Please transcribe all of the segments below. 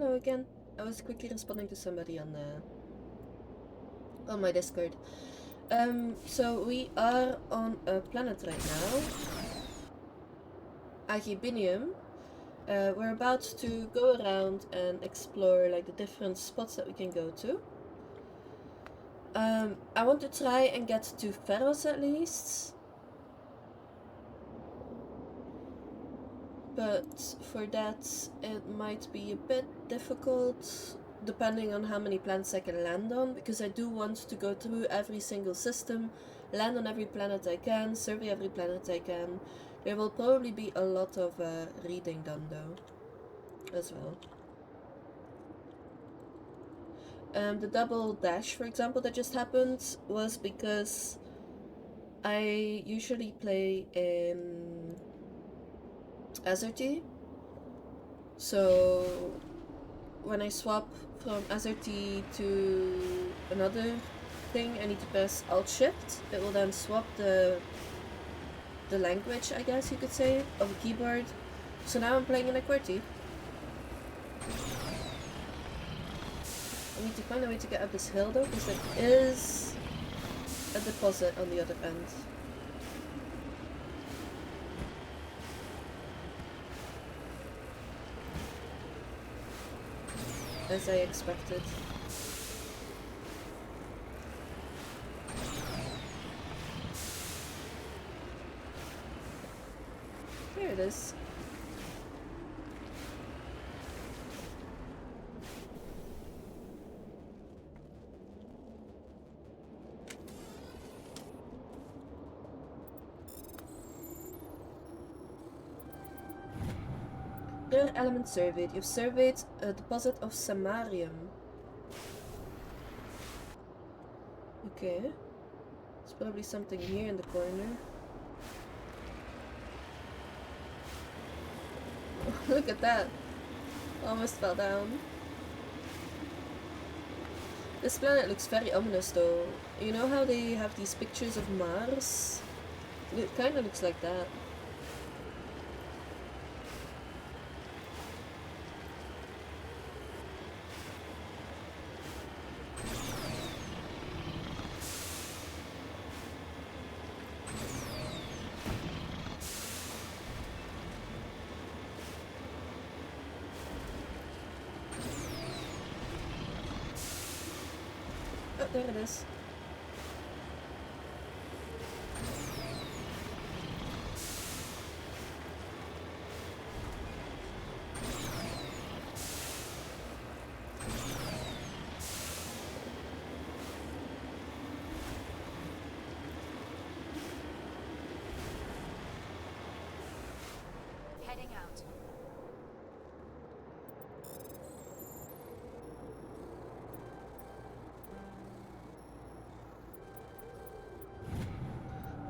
hello again. I was quickly responding to somebody on my Discord. So we are on a planet right now, Agibinium. We're about to go around and explore like the different spots that we can go to. I want to try and get to Feros at least. But for that, it might be a bit difficult depending on how many planets I can land on, because I do want to go through every single system, land on every planet I can, survey every planet I can. There will probably be a lot of reading done though, as well. The double dash, for example, that just happened was because I usually play in Azerty, so when I swap from Azerty to another thing, I need to press Alt Shift. It will then swap the language, I guess you could say, of a keyboard. So now I'm playing in a QWERTY. I need to find a way to get up this hill though, because there is a deposit on the other end. As I expected. There it is. Rare element surveyed. You've surveyed a deposit of samarium. Okay. There's probably something here in the corner. Look at that. Almost fell down. This planet looks very ominous though. You know how they have these pictures of Mars? It kinda looks like that. Oh, there it is. Heading out.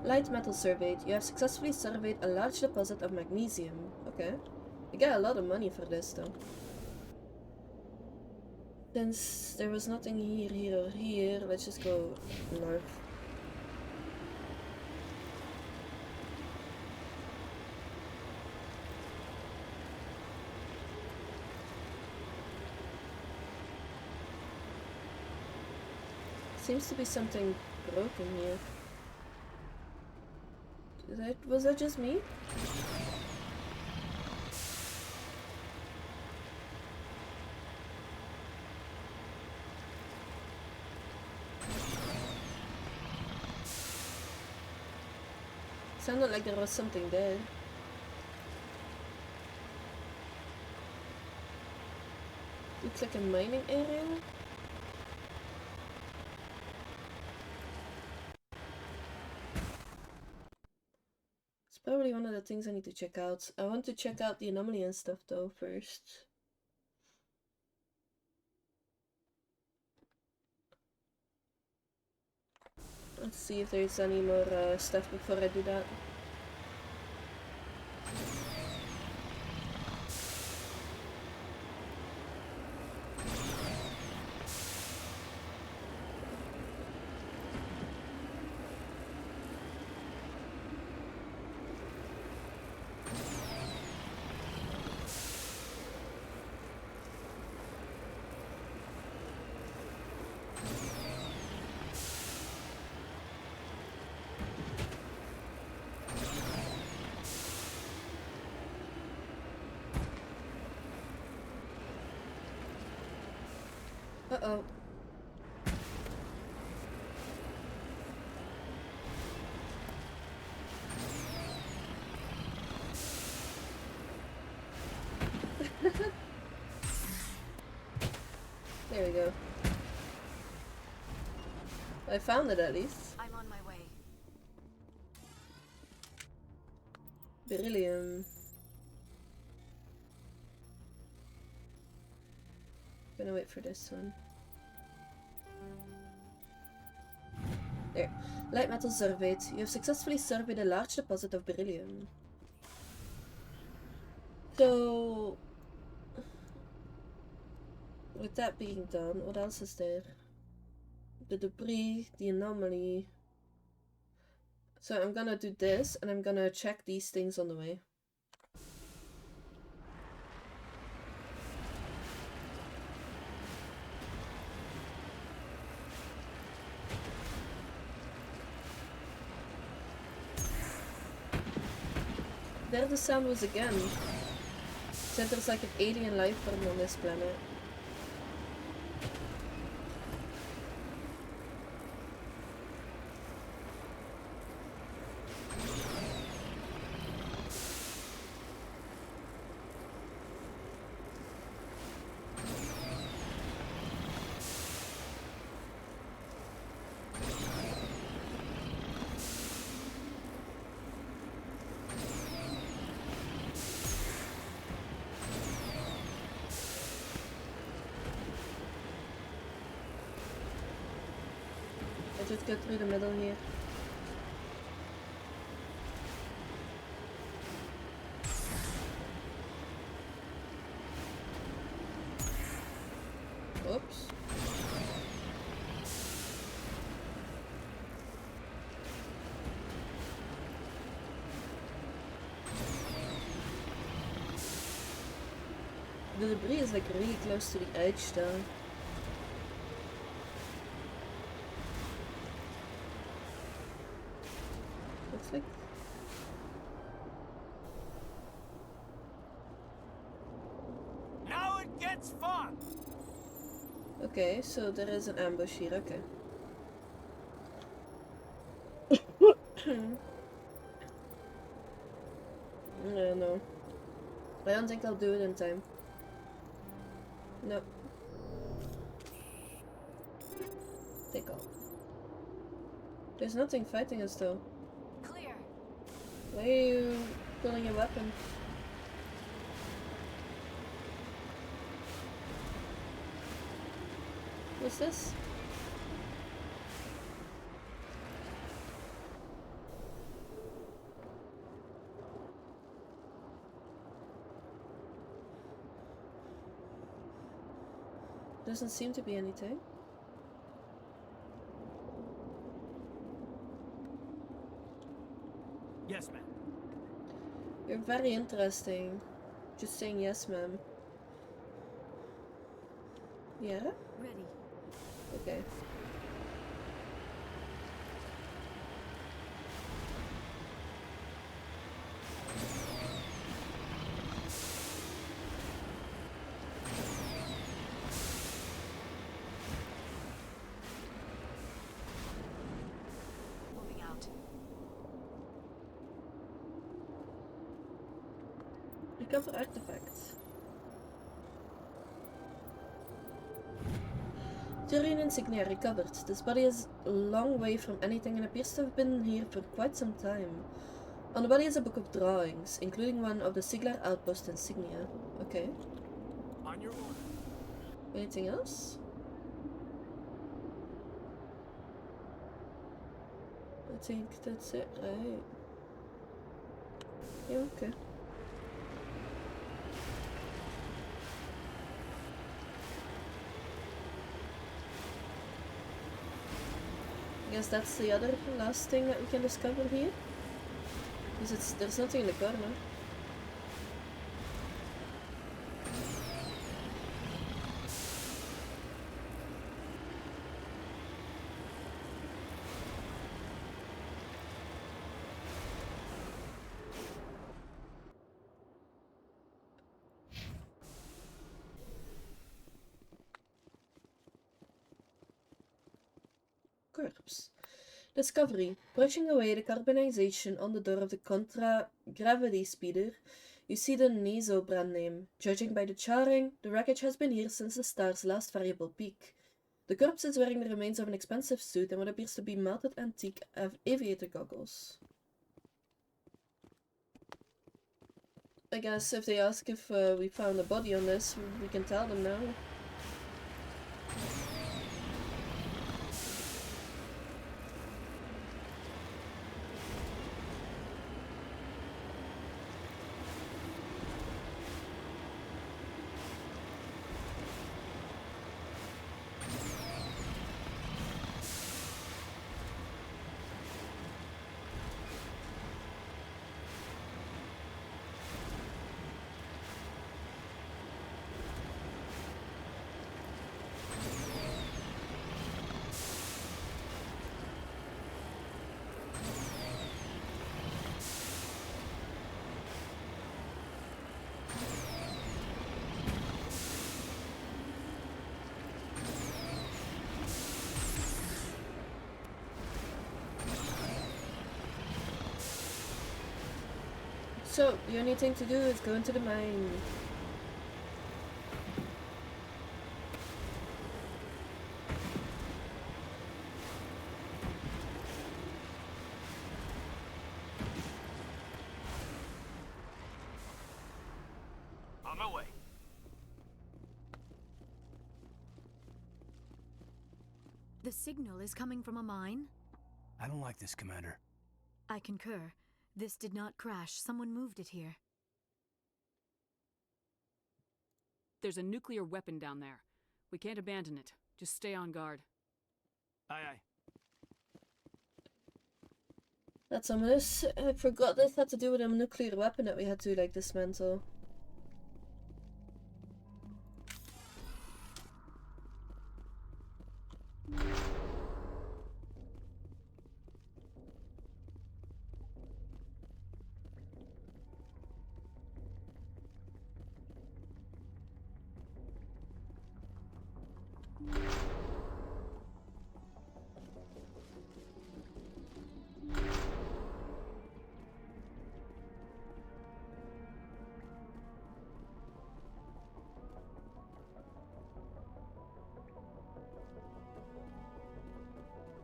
Light metal surveyed. You have successfully surveyed a large deposit of magnesium. Okay. You get a lot of money for this though. Since there was nothing here, or here, let's just go north. Seems to be something broken here. Was that just me? Sounded like there was something there. Looks like a mining area. It's probably one of the things I need to check out. I want to check out the anomaly and stuff though first. Let's see if there's any more stuff before I do that. Uh-oh. There we go. I found it at least. I'm on my way. Beryllium. Gonna wait for this one. There. Light metal surveyed. You have successfully surveyed a large deposit of beryllium. So, with that being done, what else is there? The debris, the anomaly. So I'm gonna do this, and I'm gonna check these things on the way. There the sound was again. Said there's like an alien life form on this planet. I just go through the middle here. Oops. The debris is like really close to the edge though. Looks like. Now it gets fun! Okay, so there is an ambush here, okay. No. I don't think I'll do it in time. No. Take off. There's nothing fighting us though. Clear. Why are you pulling your weapon? What's this? Doesn't seem to be anything. Yes, ma'am. You're very interesting. Just saying yes, ma'am. Yeah? Ready. Okay. Moving out. Recover artifacts. Turian insignia recovered. This body is a long way from anything and appears to have been here for quite some time. On the body is a book of drawings, including one of the Siglar outpost insignia. Okay. On your order. Anything else? I think that's it, right? Yeah, okay. I guess that's the other last thing that we can discover here. Because there's nothing in the corner. corpse. Discovery. Brushing away the carbonization on the door of the contra-gravity speeder, you see the NASO brand name. Judging by the charring, the wreckage has been here since the star's last variable peak. The corpse is wearing the remains of an expensive suit and what appears to be melted antique aviator goggles. I guess if they ask if we found a body on this, we can tell them now. So, the only thing to do is go into the mine. On my way. The signal is coming from a mine? I don't like this, Commander. I concur. This did not crash. Someone moved it here. There's a nuclear weapon down there. We can't abandon it. Just stay on guard. Aye, aye. That's ominous. I forgot this had to do with a nuclear weapon that we had to, like, dismantle.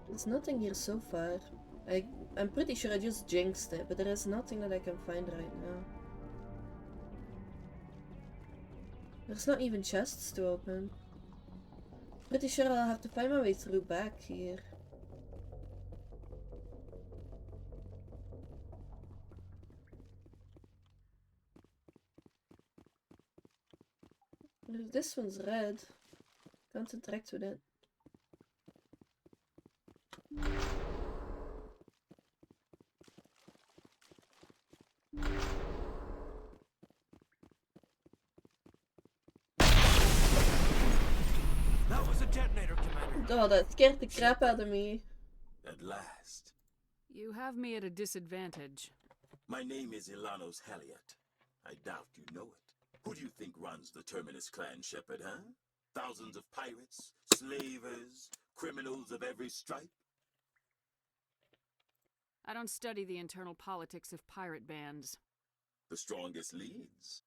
There's nothing here so far. I'm pretty sure I just jinxed it, but there is nothing that I can find right now. There's not even chests to open. Pretty sure I'll have to find my way through back here. This one's red. Can't interact with it. That was a detonator, Commander. Oh, that scared the crap out of me. At last. You have me at a disadvantage. My name is Ilanos Haliat. I doubt you know it. Who do you think runs the Terminus clan, Shepard, huh? Thousands of pirates, slavers, criminals of every stripe? I don't study the internal politics of pirate bands. The strongest leads.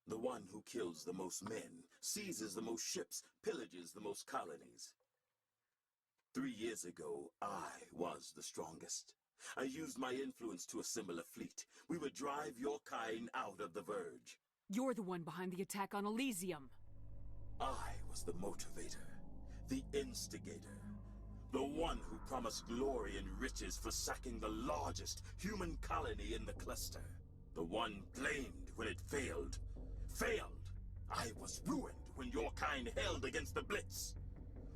The one who kills the most men, seizes the most ships, pillages the most colonies. 3 years ago, I was the strongest. I used my influence to assemble a fleet. We would drive your kind out of the Verge. You're the one behind the attack on Elysium. I was the motivator, the instigator, the one who promised glory and riches for sacking the largest human colony in the cluster. The one blamed when it failed. Failed! I was ruined when your kind held against the Blitz.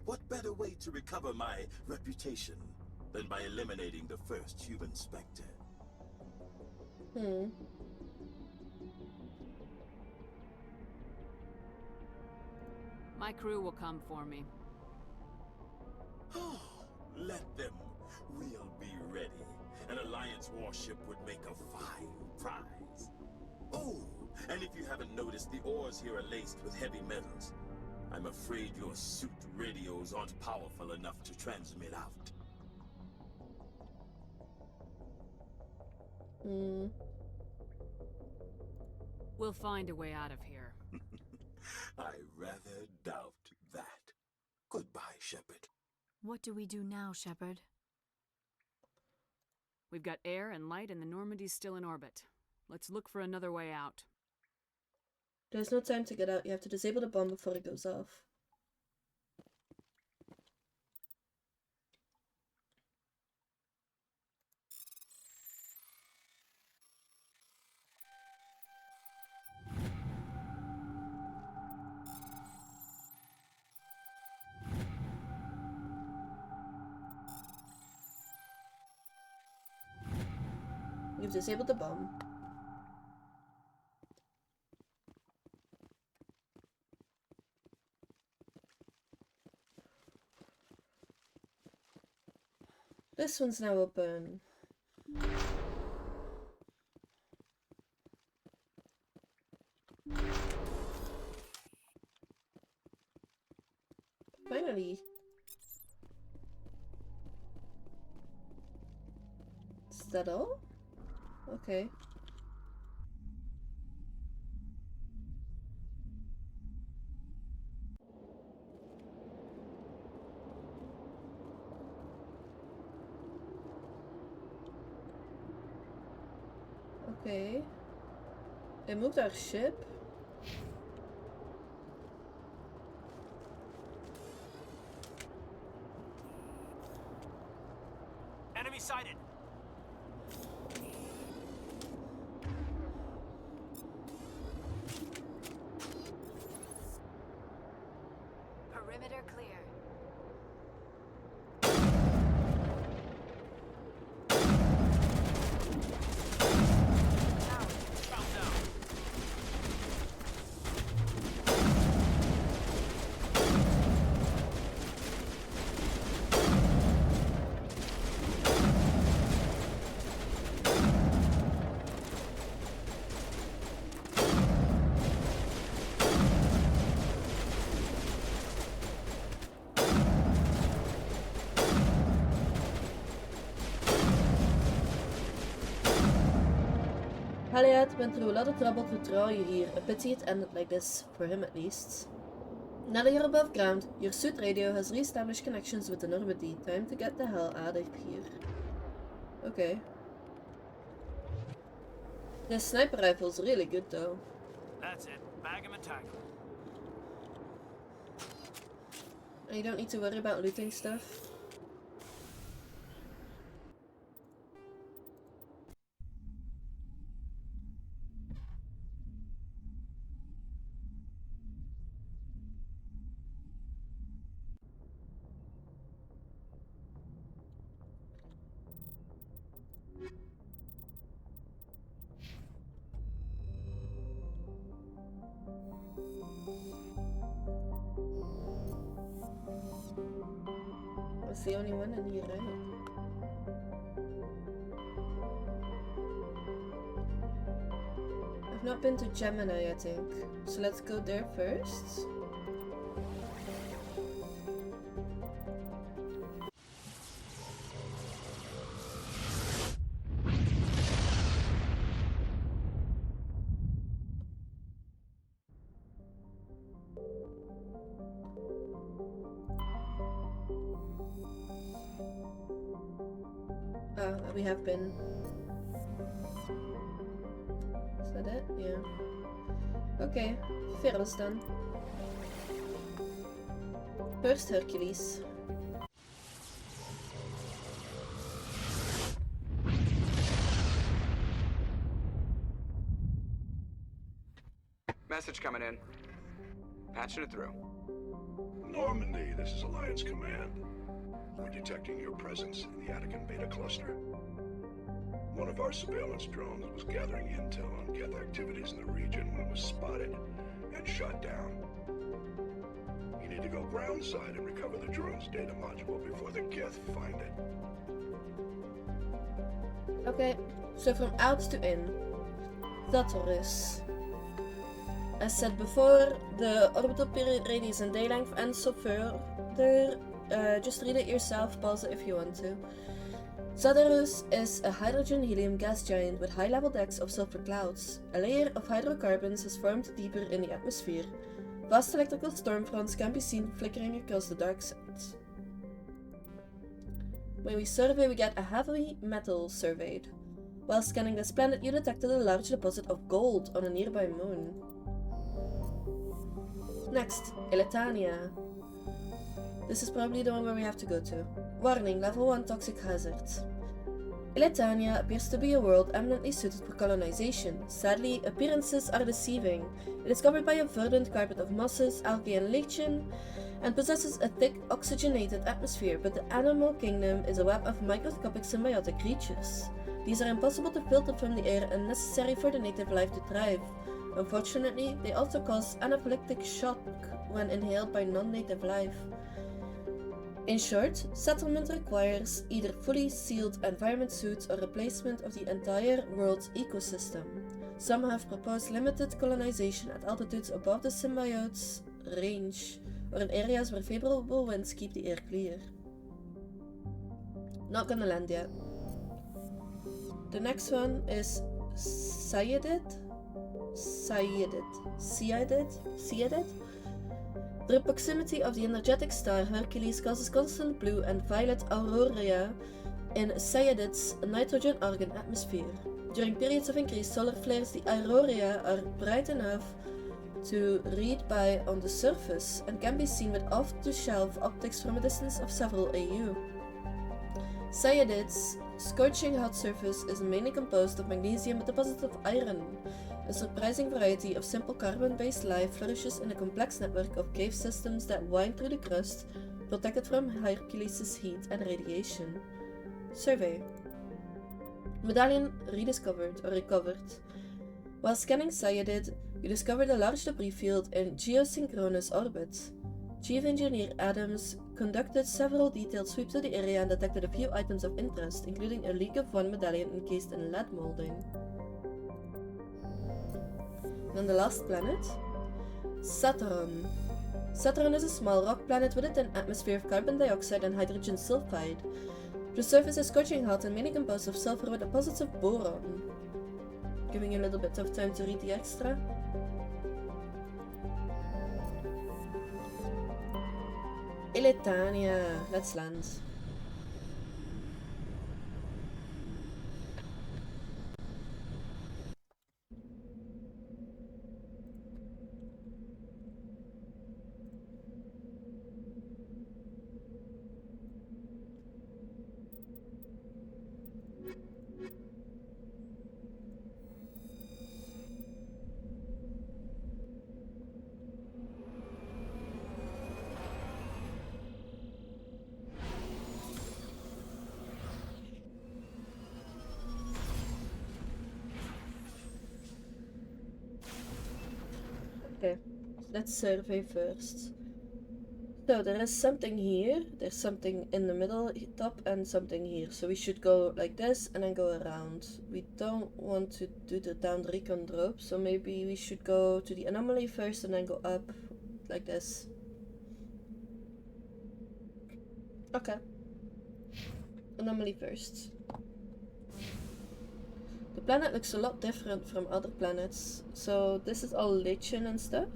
What better way to recover my reputation than by eliminating the first human Spectre? My crew will come for me. Let them. We'll be ready. An Alliance warship would make a fine prize. Oh, and if you haven't noticed, the ores here are laced with heavy metals. I'm afraid your suit radios aren't powerful enough to transmit out. Hmm. We'll find a way out of here. I rather doubt that. Goodbye, Shepard. What do we do now, Shepard? We've got air and light, and the Normandy's still in orbit. Let's look for another way out. There's no time to get out. You have to disable the bomb before it goes off. You've disabled the bomb. This one's now open. Finally. Is that all? Okay. Okay. It moved our ship. Enemy sighted. Perimeter clear. Found down. Haliad went through a lot of trouble to draw you here. A pity it ended like this, for him at least. Now that you're above ground, your suit radio has re-established connections with the Normandy. Time to get the hell out of here. Okay. This sniper rifle's really good though. That's it. Bag him and tag him. And you don't need to worry about looting stuff. That's the only one in here, right? I've not been to Gemini, I think. So let's go there first. We have been. Is that it? Yeah. Okay, Feros then. First Hercules. Message coming in. Patching it through. Normandy, this is Alliance Command. We're detecting your presence in the Attican Beta Cluster. One of our surveillance drones was gathering intel on Geth activities in the region when it was spotted and shot down. You need to go groundside and recover the drone's data module before the Geth find it. Okay, so from out to in. Taurus. As said before, the orbital period radius and day length and so further. Just read it yourself, pause it if you want to. Zadorus is a hydrogen-helium gas giant with high-level decks of sulfur clouds. A layer of hydrocarbons has formed deeper in the atmosphere. Vast electrical storm fronts can be seen flickering across the dark sides. When we survey, we get a heavy metal surveyed. While scanning this planet, you detected a large deposit of gold on a nearby moon. Next, Ilitania. This is probably the one where we have to go to. Warning, level 1 toxic hazard. Ilitania appears to be a world eminently suited for colonization. Sadly, appearances are deceiving. It is covered by a verdant carpet of mosses, algae and lichen, and possesses a thick, oxygenated atmosphere, but the animal kingdom is a web of microscopic symbiotic creatures. These are impossible to filter from the air and necessary for the native life to thrive. Unfortunately, they also cause anaphylactic shock when inhaled by non-native life. In short, settlement requires either fully sealed environment suits or replacement of the entire world's ecosystem. Some have proposed limited colonization at altitudes above the symbiote's range, or in areas where favorable winds keep the air clear. Not gonna land yet. The next one is Sayedid? The proximity of the energetic star Hercules causes constant blue and violet auroria in Sayedid's nitrogen-argon atmosphere. During periods of increased solar flares, the auroria are bright enough to read by on the surface and can be seen with off-the-shelf optics from a distance of several AU. Sayedid's scorching hot surface is mainly composed of magnesium with deposits of iron. A surprising variety of simple carbon-based life flourishes in a complex network of cave systems that wind through the crust, protected from Hercules' heat and radiation. Survey. Medallion rediscovered or recovered. While scanning Sayedid, you discovered a large debris field in geosynchronous orbit. Chief Engineer Adams conducted several detailed sweeps of the area and detected a few items of interest, including a leak of one medallion encased in lead molding. Then the last planet, Saturn. Saturn is a small rock planet with a thin atmosphere of carbon dioxide and hydrogen sulfide. The surface is scorching hot and mainly composed of sulfur with deposits of boron. Giving you a little bit of time to read the extra. Ilitania. Let's land. Okay, let's survey first. So there is something here, there's something in the middle top and something here. So we should go like this and then go around. We don't want to do the down recon drop, so maybe we should go to the anomaly first and then go up like this. Okay. Anomaly first. The planet looks a lot different from other planets. So this is all lichen and stuff.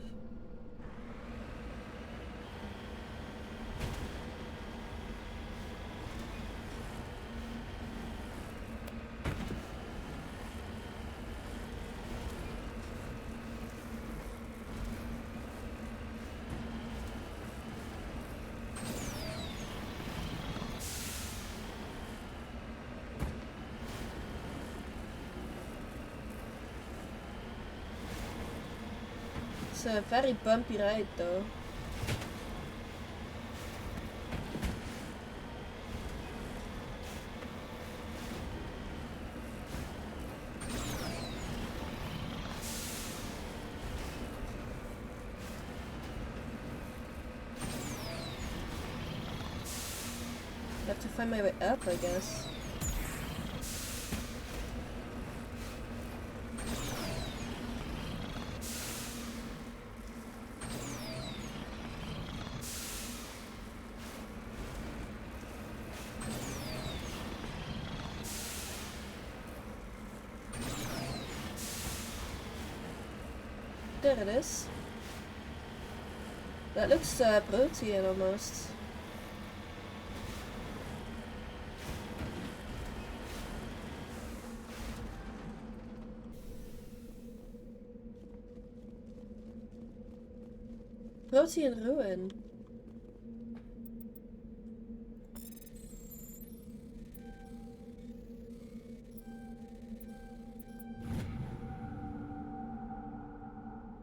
It's a very bumpy ride though. I have to find my way up, I guess. there it is. That looks protein almost. Protein ruin.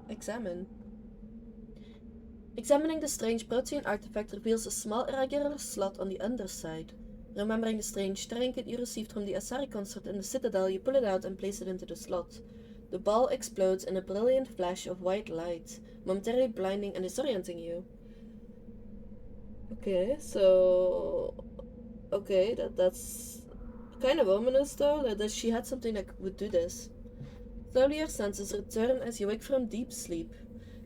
Examine. Examining the strange protein artifact reveals a small irregular slot on the underside. Remembering the strange trinket you received from the Asari consort in the Citadel, you pull it out and place it into the slot. The ball explodes in a brilliant flash of white light, momentarily blinding and disorienting you. Okay, so... Okay, that's kind of ominous though, that she had something that would do this. Slowly your senses return as you wake from deep sleep.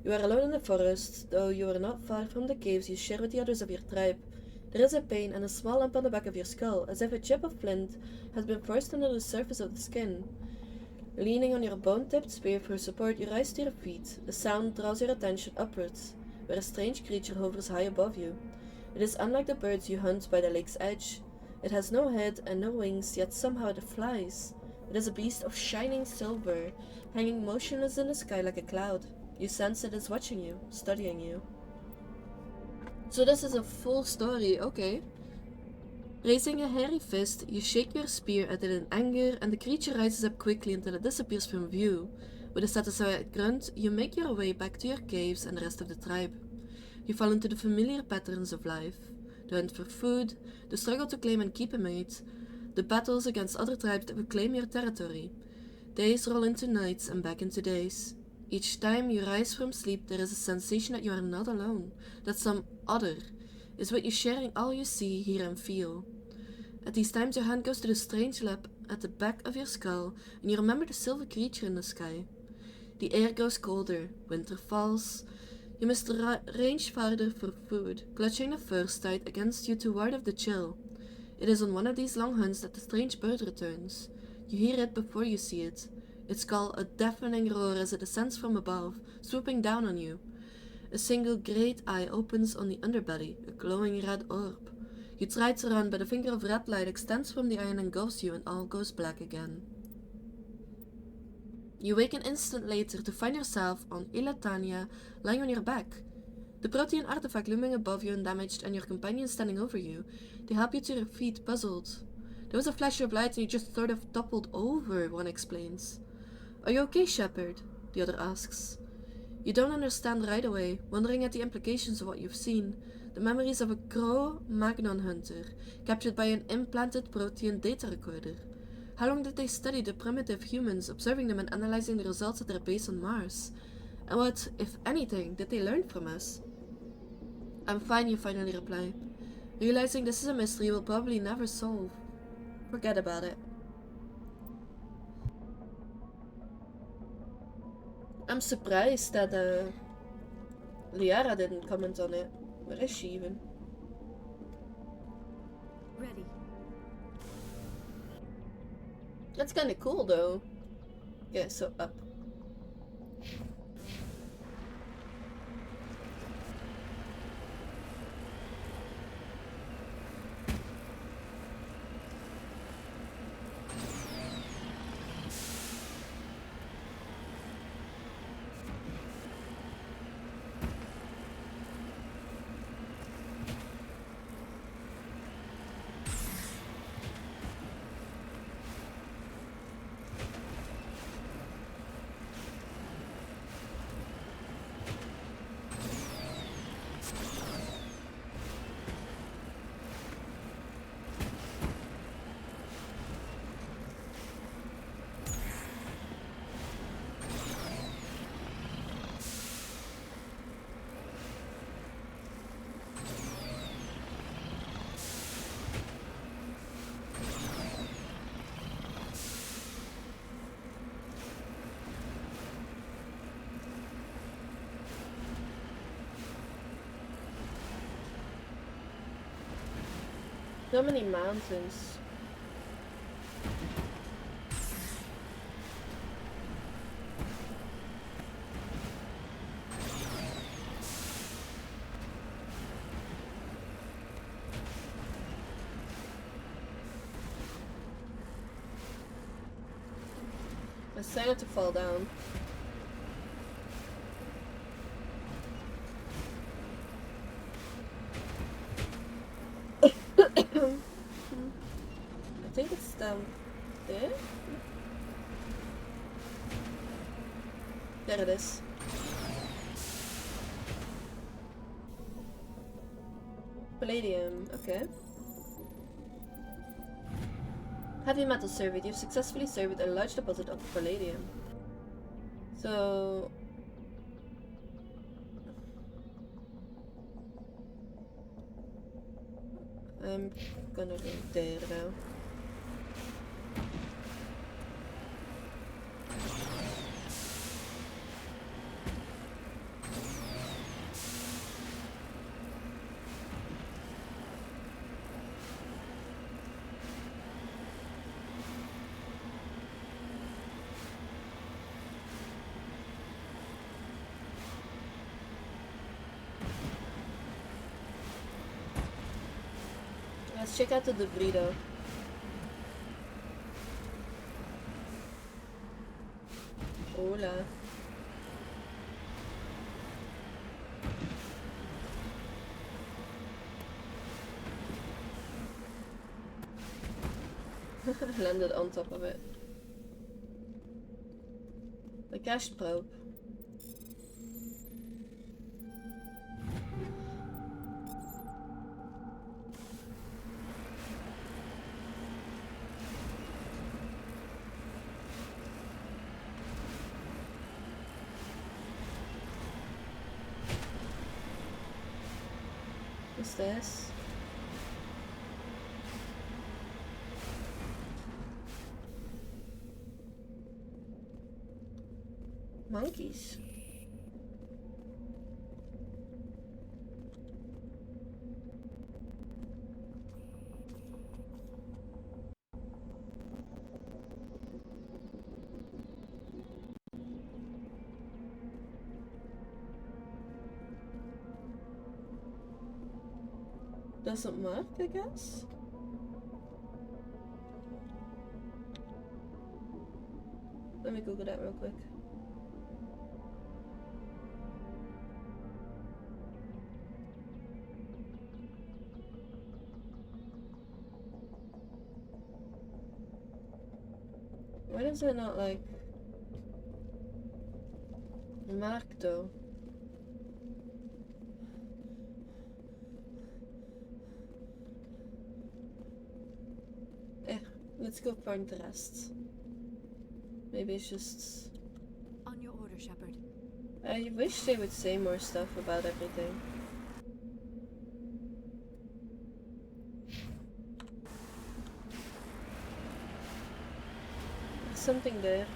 You are alone in the forest, though you are not far from the caves you share with the others of your tribe. There is a pain and a small lump on the back of your skull, as if a chip of flint has been forced under the surface of the skin. Leaning on your bone-tipped spear for support, you rise to your feet. A sound draws your attention upwards, where a strange creature hovers high above you. It is unlike the birds you hunt by the lake's edge. It has no head and no wings, yet somehow it flies. It is a beast of shining silver, hanging motionless in the sky like a cloud. You sense it is watching you, studying you. So this is a full story, okay. Raising a hairy fist, you shake your spear at it in anger, and the creature rises up quickly until it disappears from view. With a satisfied grunt, you make your way back to your caves and the rest of the tribe. You fall into the familiar patterns of life. The hunt for food, the struggle to claim and keep a mate, the battles against other tribes that will claim your territory. Days roll into nights and back into days. Each time you rise from sleep, there is a sensation that you are not alone, that some other is with you, sharing all you see, hear, and feel. At these times, your hand goes to the strange lap at the back of your skull, and you remember the silver creature in the sky. The air grows colder, winter falls. You must range farther for food, clutching the furs tied against you to ward off the chill. It is on one of these long hunts that the strange bird returns. You hear it before you see it. Its call a deafening roar as it descends from above, swooping down on you. A single great eye opens on the underbelly, a glowing red orb. You try to run, but a finger of red light extends from the eye and engulfs you, and all goes black again. You wake an instant later to find yourself on Ilatania, lying on your back. The protein artifact looming above you undamaged, and your companion standing over you. They help you to your feet, puzzled. There was a flash of light and you just sort of toppled over, one explains. Are you okay, Shepard? The other asks. You don't understand right away, wondering at the implications of what you've seen. The memories of a Cro-Magnon hunter, captured by an implanted protein data recorder. How long did they study the primitive humans, observing them and analyzing the results at their base on Mars? And what, if anything, did they learn from us? I'm fine, you finally reply. Realizing this is a mystery we'll probably never solve. Forget about it. I'm surprised that Liara didn't comment on it. Where is she even? Ready. That's kinda cool though. Okay, so up. So many mountains. Let's try not to fall down. I think it's down there? There it is. Palladium, okay. Heavy metal surveyed. You've successfully surveyed a large deposit of palladium. So... I'm gonna go there now. Let's check out the debris though. Hola. Landed on top of it. The cache probe. What's this? Monkeys. Doesn't work, I guess? Let me Google that real quick. Why does it not like mark though? Let's go find the rest. Maybe it's just... On your order, Shepard. I wish they would say more stuff about everything. There's something there.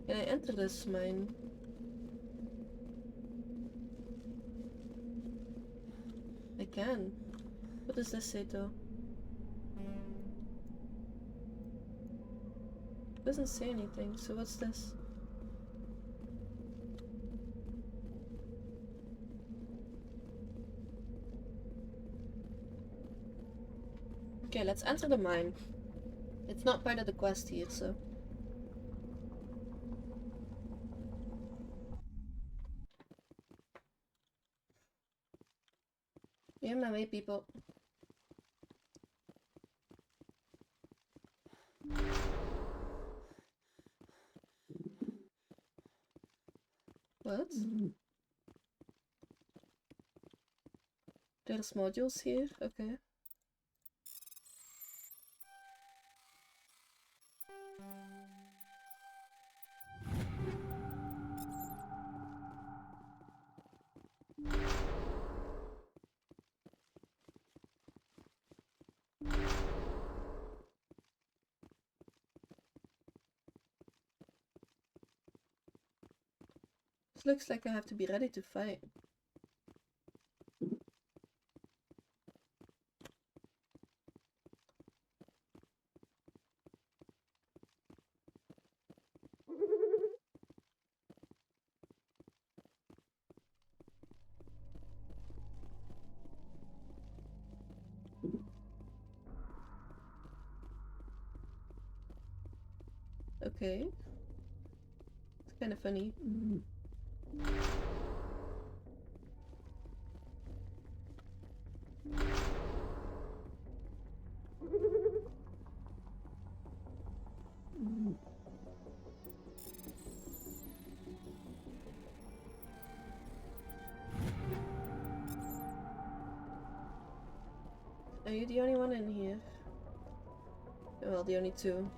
Can I enter this mine? I can. What does this say though? It doesn't say anything, so what's this? Okay, let's enter the mine. It's not part of the quest here, so... You're in my way, people. What? There's modules here? Okay. This looks like I have to be ready to fight. Okay. It's kind of funny. Are you the only one in here? Well, the only two.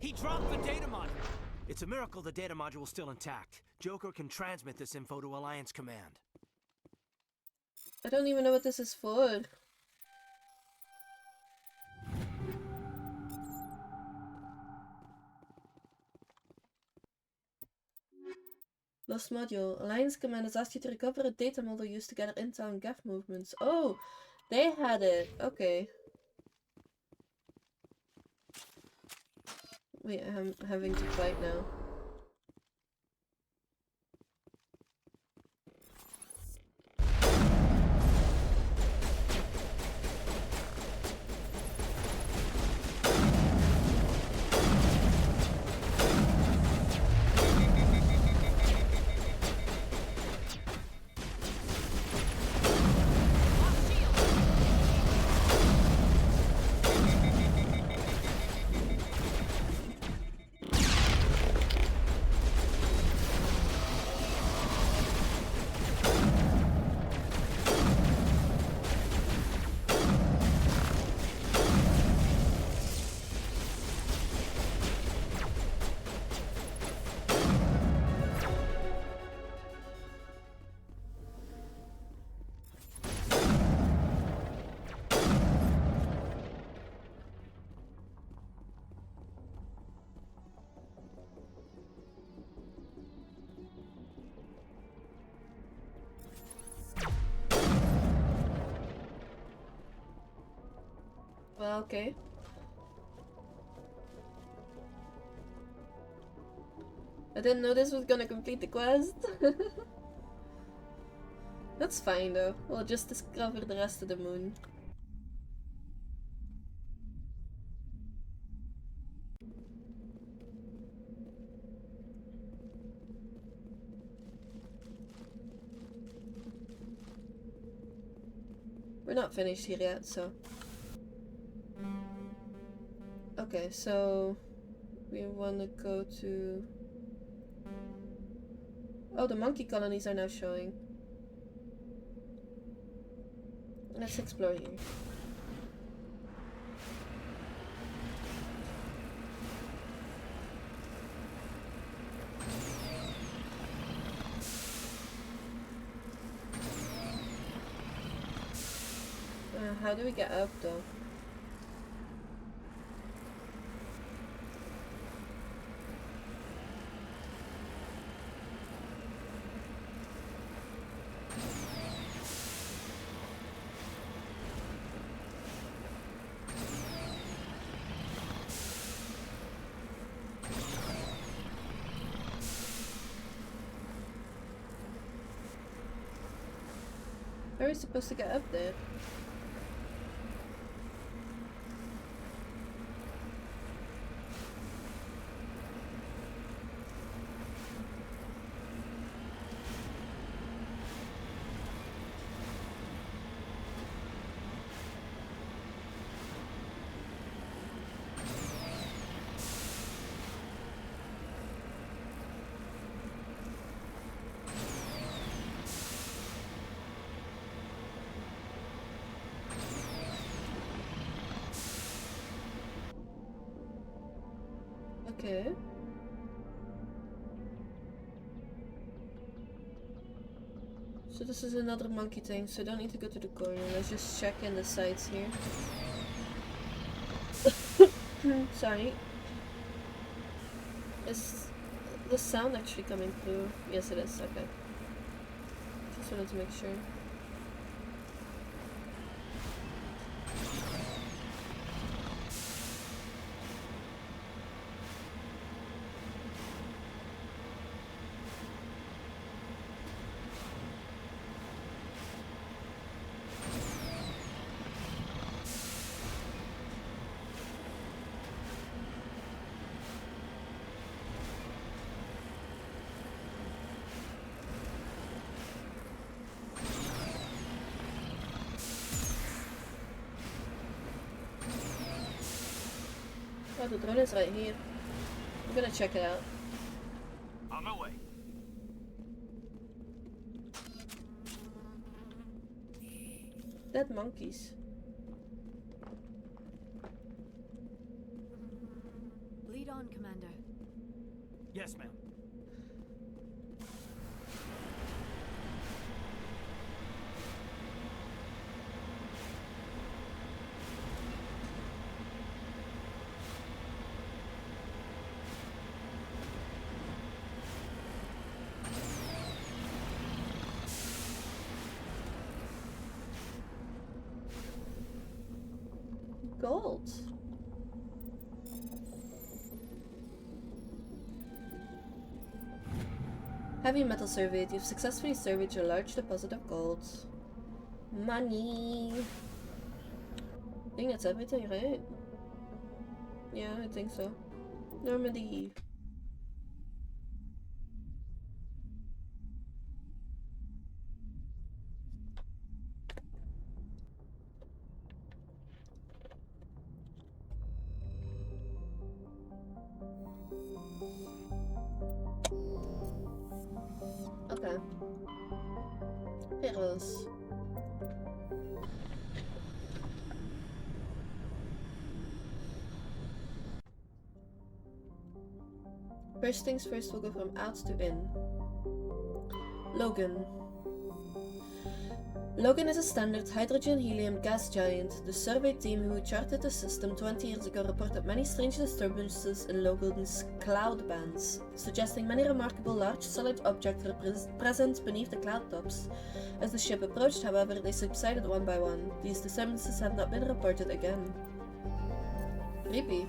He dropped the data module. It's a miracle the data module's still intact. Joker can transmit this info to Alliance Command. I don't even know what this is for. Lost module. Alliance Command has asked you to recover a data model used to gather intel and gaff movements. Oh, they had it. Okay. Wait, I'm having to fight now. Well, okay. I didn't know this was gonna complete the quest. That's fine though. We'll just discover the rest of the moon. We're not finished here yet, so... Okay, so... we wanna go to... Oh, the monkey colonies are now showing. Let's explore here. How do we get up though? How are we supposed to get up there? Okay. So this is another monkey thing, so I don't need to go to the corner. Let's just check in the sides here. Sorry. Is the sound actually coming through? Yes, it is. Okay. Just wanted to make sure. Oh, the drone is right here. I'm gonna check it out. On my way. Dead monkeys. Lead on, Commander. Yes, ma'am. Gold. Heavy metal surveyed. You've successfully surveyed your large deposit of gold. Money. I think that's everything, right? Yeah, I think so. Normandy. Okay. Feros. First things first, we'll go from out to in. Logan. Logan is a standard hydrogen-helium gas giant. The survey team who charted the system 20 years ago reported many strange disturbances in Logan's cloud bands, suggesting many remarkable large solid objects were present beneath the cloud tops. As the ship approached, however, they subsided one by one. These disturbances have not been reported again. Creepy.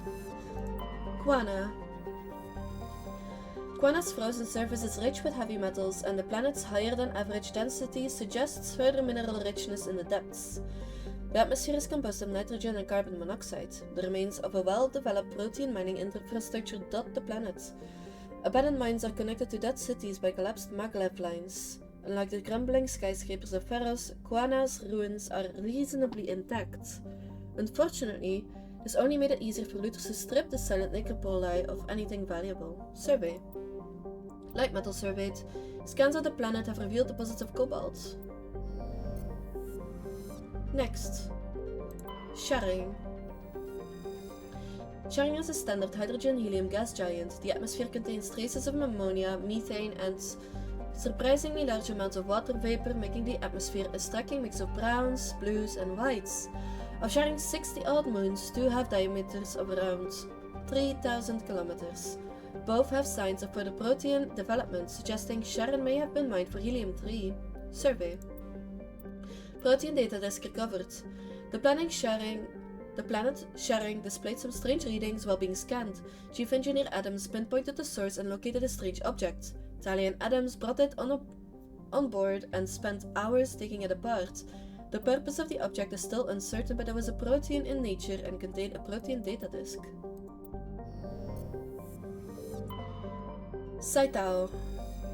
Quana. Quana's frozen surface is rich with heavy metals, and the planet's higher than average density suggests further mineral richness in the depths. The atmosphere is composed of nitrogen and carbon monoxide. The remains of a well-developed protein mining infrastructure dot the planet. Abandoned mines are connected to dead cities by collapsed maglev lines. Unlike the crumbling skyscrapers of Feros, Quana's ruins are reasonably intact. Unfortunately, this only made it easier for looters to strip the silent necropoli of anything valuable. Survey. Light metal surveyed. Scans of the planet have revealed deposits of cobalt. Next. Sharing. Sharing is a standard hydrogen-helium gas giant. The atmosphere contains traces of ammonia, methane, and surprisingly large amounts of water vapor, making the atmosphere a striking mix of browns, blues, and whites. Of Sharing's 60-odd moons, 2 have diameters of around 3,000 kilometers. Both have signs of further protein development, suggesting Sharon may have been mined for helium-3. Survey. Protein data disk recovered. The planet Sharing displayed some strange readings while being scanned. Chief Engineer Adams pinpointed the source and located a strange object. Tally and Adams brought it on board and spent hours taking it apart. The purpose of the object is still uncertain, but it was a protein in nature and contained a protein data disk. Saitao.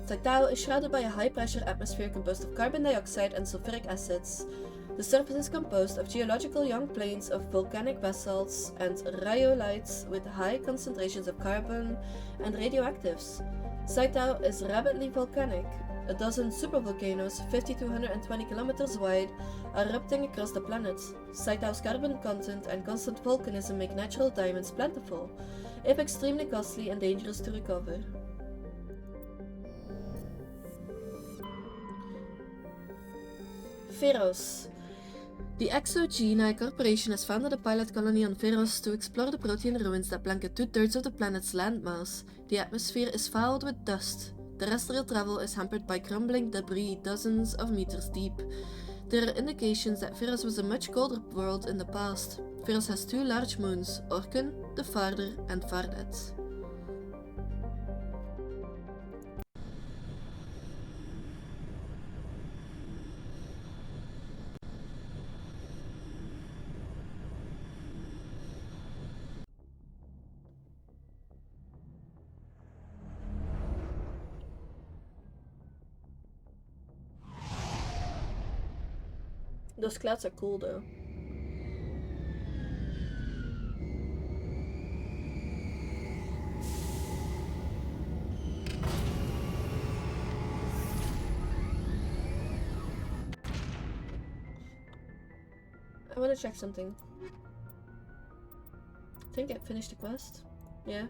Saitao is shrouded by a high-pressure atmosphere composed of carbon dioxide and sulfuric acids. The surface is composed of geological young plains of volcanic basalts and rhyolites with high concentrations of carbon and radioactives. Saitao is rapidly volcanic. A dozen supervolcanoes, 50 to 120 kilometers wide, are erupting across the planet. Sighthouse carbon content and constant volcanism make natural diamonds plentiful, if extremely costly and dangerous to recover. Feros. The Exogeni Corporation has founded a pilot colony on Feros to explore the protean ruins that blanket 2/3 of the planet's landmass. The atmosphere is fouled with dust. Terrestrial travel is hampered by crumbling debris dozens of meters deep. There are indications that Feros was a much colder world in the past. Feros has 2 large moons, Orkun, the Farther, and Fardet. Those clouds are cool though. I want to check something. I think I finished the quest. Yeah.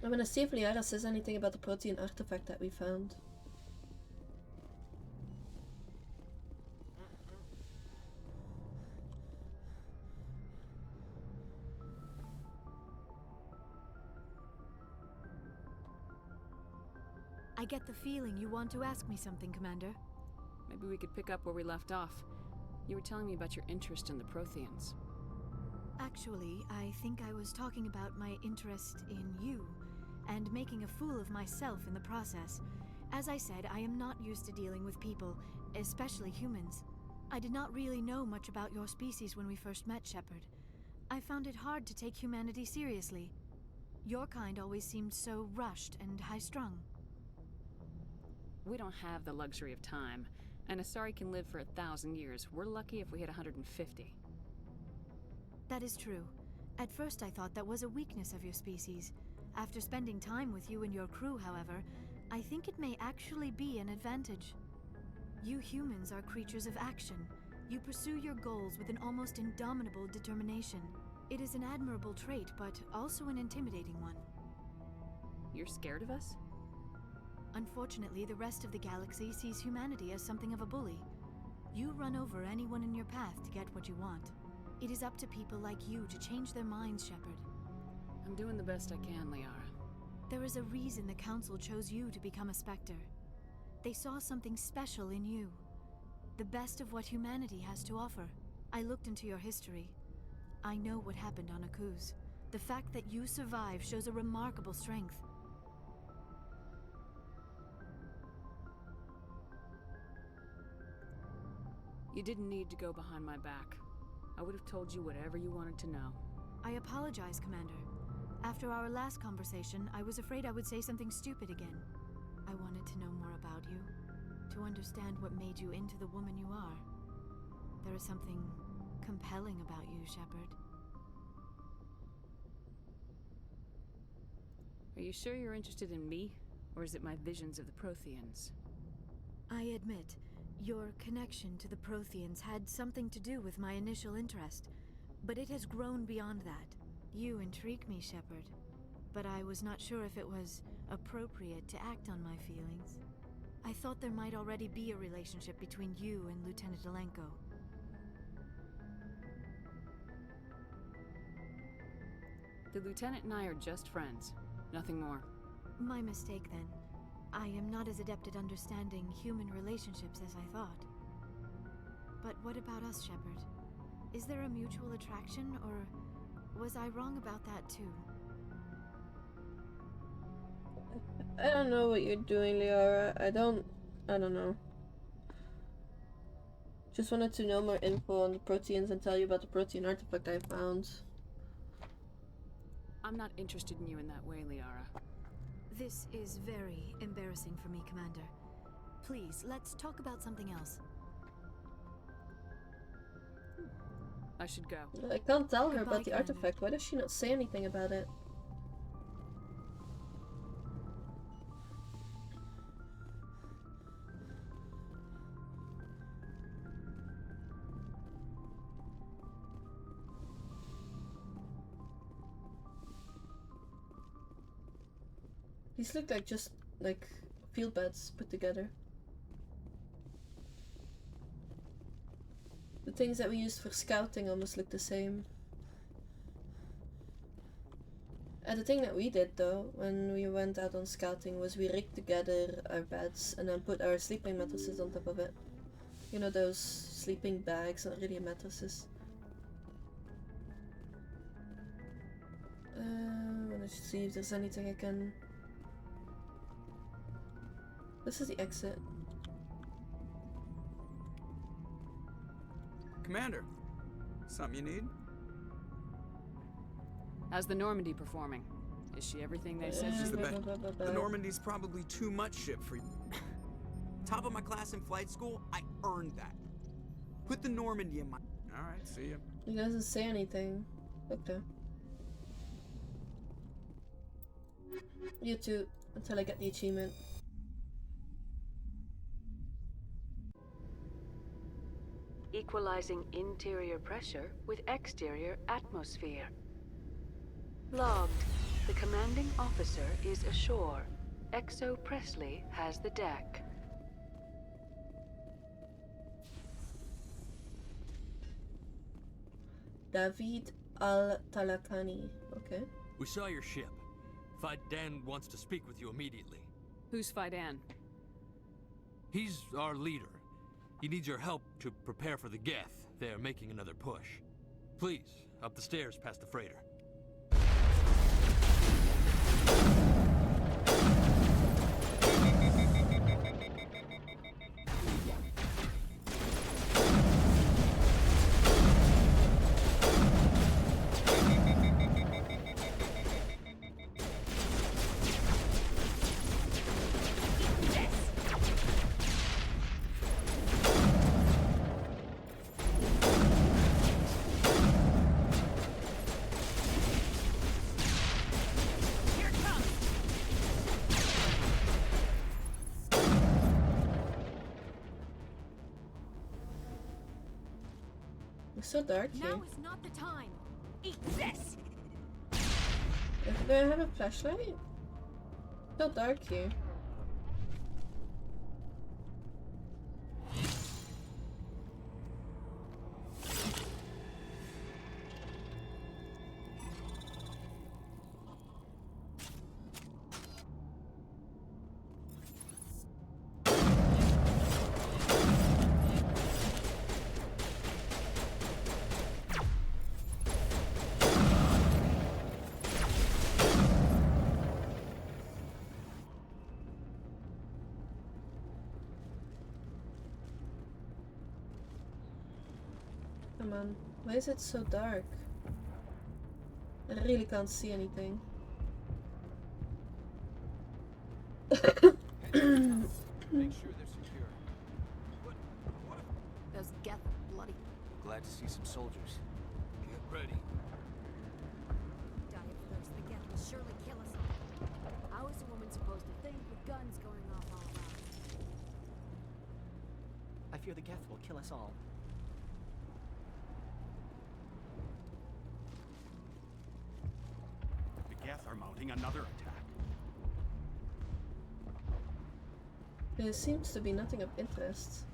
I'm gonna see if Liara says anything about the protein artifact that we found. I get the feeling you want to ask me something, Commander. Maybe we could pick up where we left off. You were telling me about your interest in the Protheans. Actually, I think I was talking about my interest in you, and making a fool of myself in the process. As I said, I am not used to dealing with people, especially humans. I did not really know much about your species when we first met, Shepard. I found it hard to take humanity seriously. Your kind always seemed so rushed and high-strung. We don't have the luxury of time, and Asari can live for 1,000 years. We're lucky if we hit 150. That is true. At first I thought that was a weakness of your species. After spending time with you and your crew, however, I think it may actually be an advantage. You humans are creatures of action. You pursue your goals with an almost indomitable determination. It is an admirable trait, but also an intimidating one. You're scared of us? Unfortunately, the rest of the galaxy sees humanity as something of a bully. You run over anyone in your path to get what you want. It is up to people like you to change their minds, Shepard. I'm doing the best I can, Liara. There is a reason the Council chose you to become a Spectre. They saw something special in you. The best of what humanity has to offer. I looked into your history. I know what happened on Akuz. The fact that you survived shows a remarkable strength. You didn't need to go behind my back. I would have told you whatever you wanted to know. I apologize, Commander. After our last conversation, I was afraid I would say something stupid again. I wanted to know more about you, to understand what made you into the woman you are. There is something compelling about you, Shepard. Are you sure you're interested in me, or is it my visions of the Protheans? I admit, your connection to the Protheans had something to do with my initial interest, but it has grown beyond that. You intrigue me, Shepard, but I was not sure if it was appropriate to act on my feelings. I thought there might already be a relationship between you and Lieutenant Alenko. The Lieutenant and I are just friends. Nothing more. My mistake, then. I am not as adept at understanding human relationships as I thought. But what about us, Shepard? Is there a mutual attraction, or was I wrong about that too? I don't know what you're doing, Liara. I don't know. Just wanted to know more info on the proteins and tell you about the protein artifact I found. I'm not interested in you in that way, Liara. This is very embarrassing for me, Commander. Please, let's talk about something else. I should go. I can't tell her Goodbye, about the Commander. artifact. Why does she not say anything about it? These look like just like field beds put together. The things that we used for scouting almost look the same. And the thing that we did though, when we went out on scouting, was we rigged together our beds and then put our sleeping mattresses on top of it. You know, those sleeping bags, not really mattresses. Let's see if there's anything I can... This is the exit. Commander, something you need? How's the Normandy performing? Is she everything they said She's she the would? best. The Normandy's probably too much ship for you. Top of my class in flight school, I earned that. Put the Normandy in my... Alright, see ya. He doesn't say anything. Okay. You too, until I get the achievement. Equalizing interior pressure with exterior atmosphere. Logged. The commanding officer is ashore. Exo Presley has the deck. David Al-Talakani. Okay. We saw your ship. Faidan wants to speak with you immediately. Who's Faidan? He's our leader. He needs your help to prepare for the Geth. They're making another push. Please, up the stairs past the freighter. It's so dark here. Now is not the time. Eat this! Do I have a flashlight? So dark here. Come on, why is it so dark? I really can't see anything. Make sure they're secure. Those Geth are bloody. Glad to see some soldiers. Get ready. Die of thirst. The Geth will surely kill us all. How is a woman supposed to think with guns going off all around? I fear the Geth will kill us all. The Geth are mounting another attack. There seems to be nothing of interest.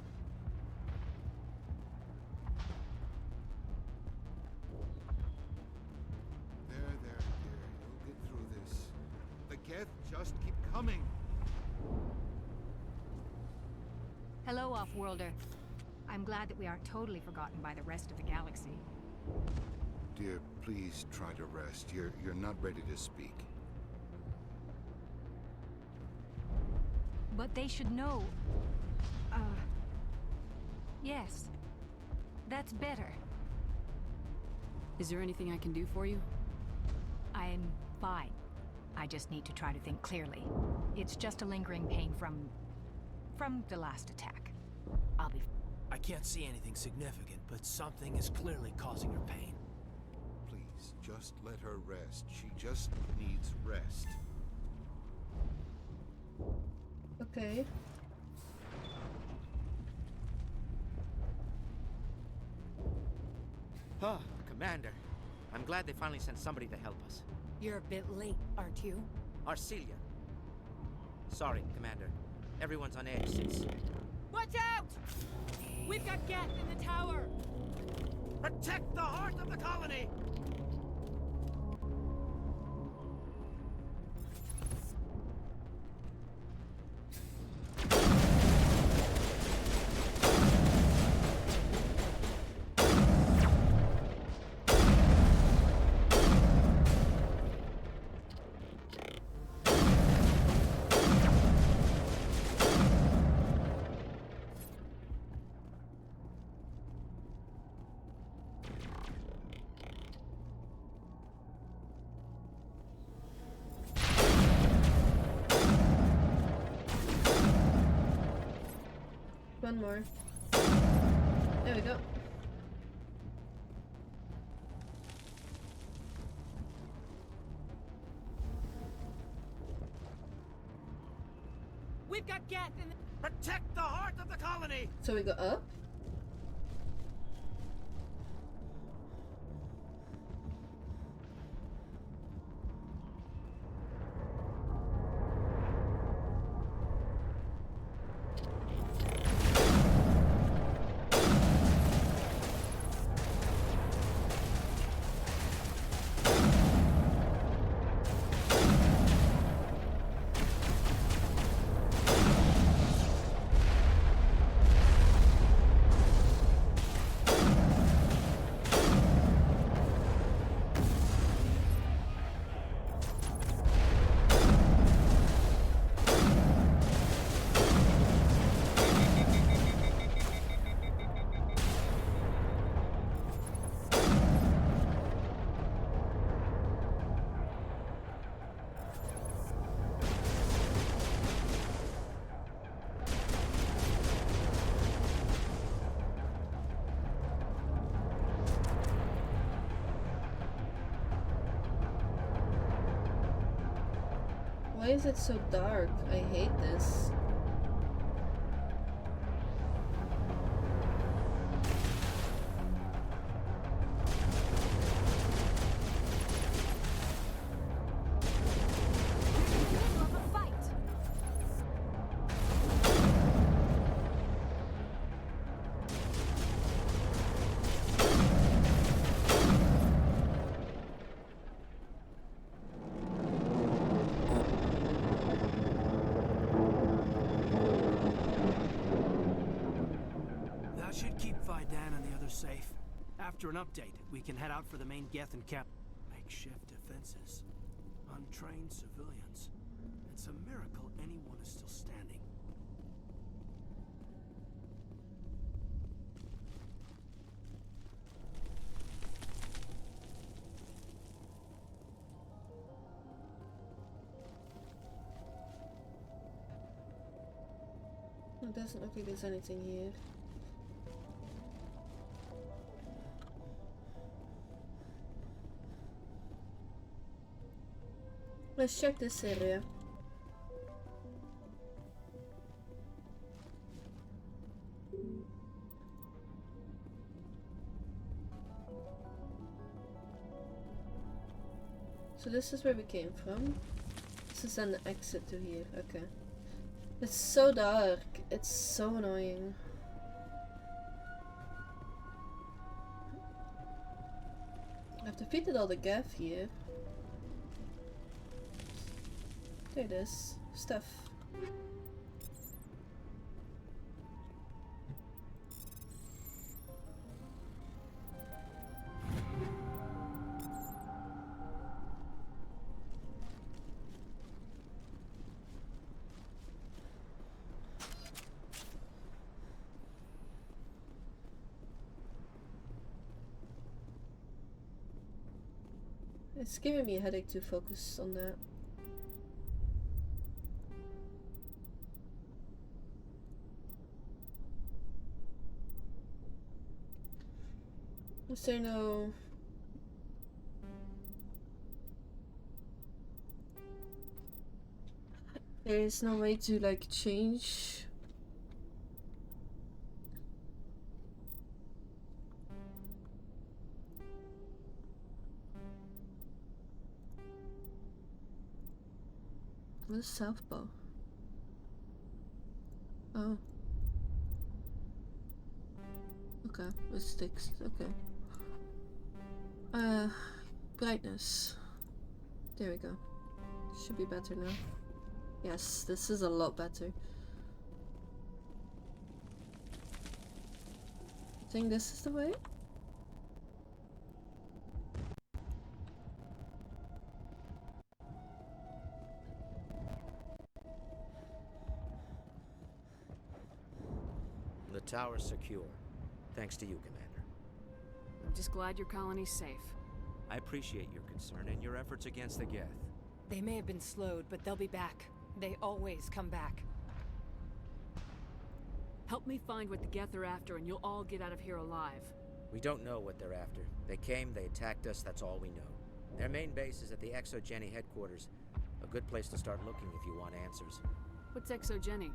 There, you'll get through this. The Geth just keep coming. Hello, Off-Worlder. I'm glad that we aren't totally forgotten by the rest of the galaxy. Dear, please try to rest. You're not ready to speak. But they should know. Yes. That's better. Is there anything I can do for you? I'm fine. I just need to try to think clearly. It's just a lingering pain from the last attack. I'll be... I can't see anything significant, but something is clearly causing her pain. Please, just let her rest. She just needs rest. Okay. Oh, Commander. I'm glad they finally sent somebody to help us. You're a bit late, aren't you? Arcelia. Sorry, Commander. Everyone's on edge since... Watch out! We've got Geth in the tower! Protect the heart of the colony! One more. There we go. We've got Geth in the... Protect the heart of the colony! So we go up? Why is it so dark? I hate this. Should keep Vidan and the others safe. After an update, we can head out for the main Geth and camp. Makeshift defenses. Untrained civilians. It's a miracle anyone is still standing. It doesn't look like there's anything here. Let's check this area. So this is where we came from. This is an exit to here. Okay. It's so dark. It's so annoying. I've defeated all the Geth here. There it is. Stuff. It's giving me a headache to focus on that. Is there no... There is no way to like change. What is southpaw? Oh. Okay, it sticks. Okay. Brightness. There we go. Should be better now. Yes, this is a lot better. I think this is the way. The tower's secure. Thanks to you, Commander. I'm just glad your colony's safe. I appreciate your concern and your efforts against the Geth. They may have been slowed, but they'll be back. They always come back. Help me find what the Geth are after and you'll all get out of here alive. We don't know what they're after. They came, they attacked us, that's all we know. Their main base is at the Exogeny headquarters. A good place to start looking if you want answers. What's Exogeny?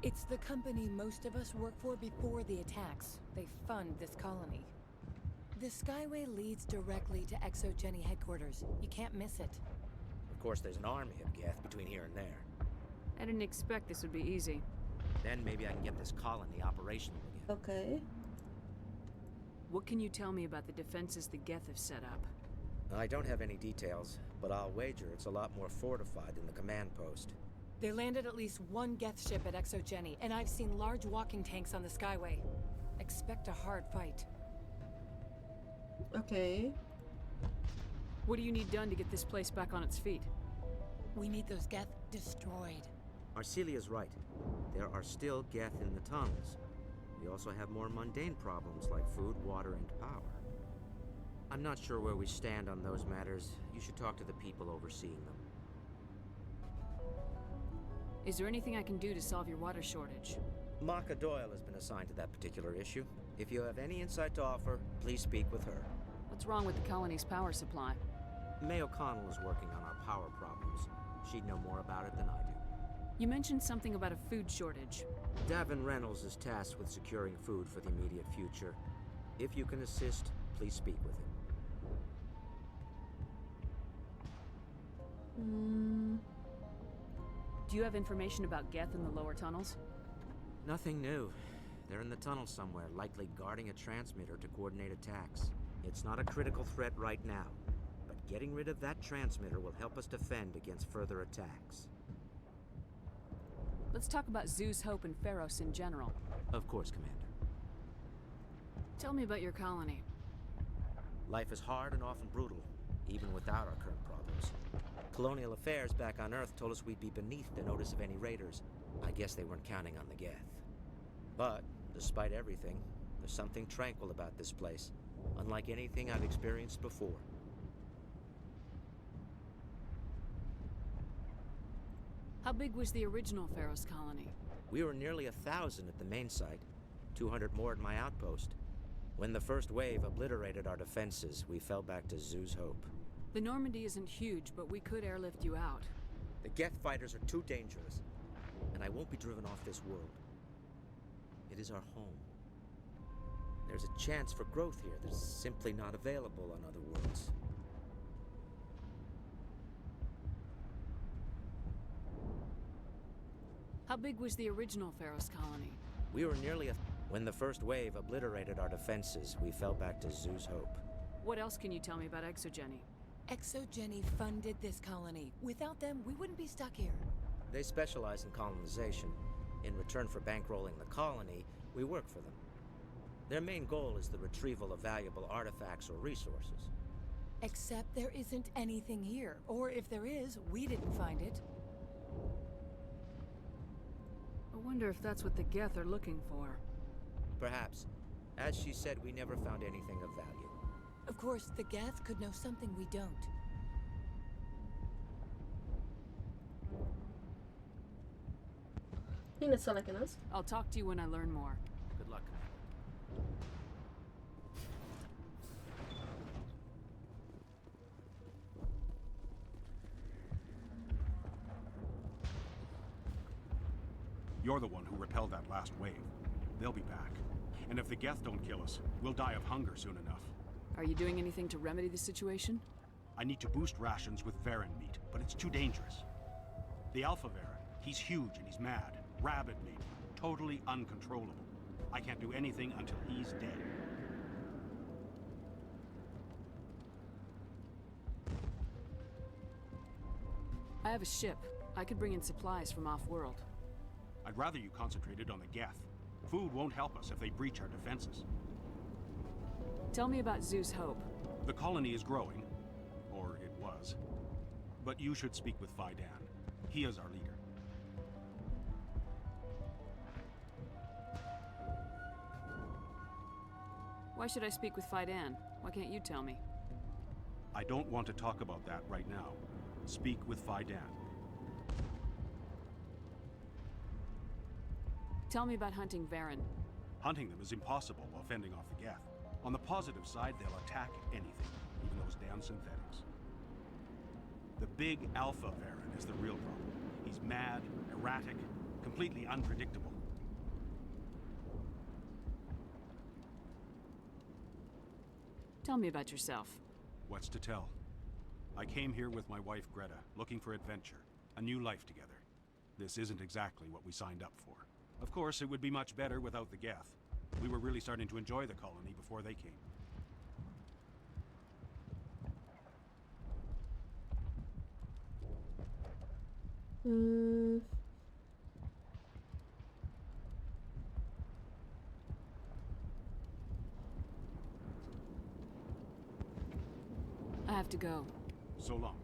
It's the company most of us work for before the attacks. They fund this colony. The Skyway leads directly to Exogeny headquarters. You can't miss it. Of course, there's an army of Geth between here and there. I didn't expect this would be easy. Then maybe I can get this colony operational again. Okay. What can you tell me about the defenses the Geth have set up? I don't have any details, but I'll wager it's a lot more fortified than the command post. They landed at least one Geth ship at Exogeny, and I've seen large walking tanks on the Skyway. Expect a hard fight. Okay. What do you need done to get this place back on its feet? We need those Geth destroyed. Arcelia's right. There are still Geth in the tunnels. We also have more mundane problems like food, water, and power. I'm not sure where we stand on those matters. You should talk to the people overseeing them. Is there anything I can do to solve your water shortage? Maka Doyle has been assigned to that particular issue. If you have any insight to offer, please speak with her. What's wrong with the colony's power supply? May O'Connell is working on our power problems. She'd know more about it than I do. You mentioned something about a food shortage. Davin Reynolds is tasked with securing food for the immediate future. If you can assist, please speak with him. Do you have information about Geth in the lower tunnels? Nothing new. They're in the tunnel somewhere, likely guarding a transmitter to coordinate attacks. It's not a critical threat right now, but getting rid of that transmitter will help us defend against further attacks. Let's talk about Zeus, Hope, and Feros in general. Of course, Commander. Tell me about your colony. Life is hard and often brutal, even without our current problems. Colonial affairs back on Earth told us we'd be beneath the notice of any raiders. I guess they weren't counting on the Geth. But, despite everything, there's something tranquil about this place, unlike anything I've experienced before. How big was the original Feros colony? We were nearly 1,000 at the main site, 200 more at my outpost. When the first wave obliterated our defenses, we fell back to Zeus Hope. The Normandy isn't huge, but we could airlift you out. The Geth fighters are too dangerous, and I won't be driven off this world. It is our home. There's a chance for growth here that's simply not available on other worlds. How big was the original Feros colony? We were nearly When the first wave obliterated our defenses, we fell back to Zeus Hope. What else can you tell me about Exogeny? Exogeny funded this colony. Without them, we wouldn't be stuck here. They specialize in colonization. In return for bankrolling the colony, we work for them. Their main goal is the retrieval of valuable artifacts or resources. Except there isn't anything here. Or if there is, we didn't find it. I wonder if that's what the Geth are looking for. Perhaps. As she said, we never found anything of value. Of course, the Geth could know something we don't. I think that's all I can ask. I'll talk to you when I learn more. Good luck. You're the one who repelled that last wave. They'll be back. And if the Geth don't kill us, we'll die of hunger soon enough. Are you doing anything to remedy the situation? I need to boost rations with Varen meat, but it's too dangerous. The Alpha Varen, he's huge and he's mad. Rabid meat. Totally uncontrollable. I can't do anything until he's dead. I have a ship. I could bring in supplies from off-world. I'd rather you concentrated on the Geth. Food won't help us if they breach our defenses. Tell me about Zeus Hope. The colony is growing. Or it was. But you should speak with Fidan. He is our leader. Why should I speak with Fidan? Why can't you tell me? I don't want to talk about that right now. Speak with Fidan. Tell me about hunting Varen. Hunting them is impossible while fending off the Geth. On the positive side, they'll attack anything, even those damn synthetics. The big Alpha Varen is the real problem. He's mad, erratic, completely unpredictable. Tell me about yourself. What's to tell? I came here with my wife Greta, looking for adventure, a new life together. This isn't exactly what we signed up for. Of course, it would be much better without the Geth. We were really starting to enjoy the colony before they came. I have to go. So long,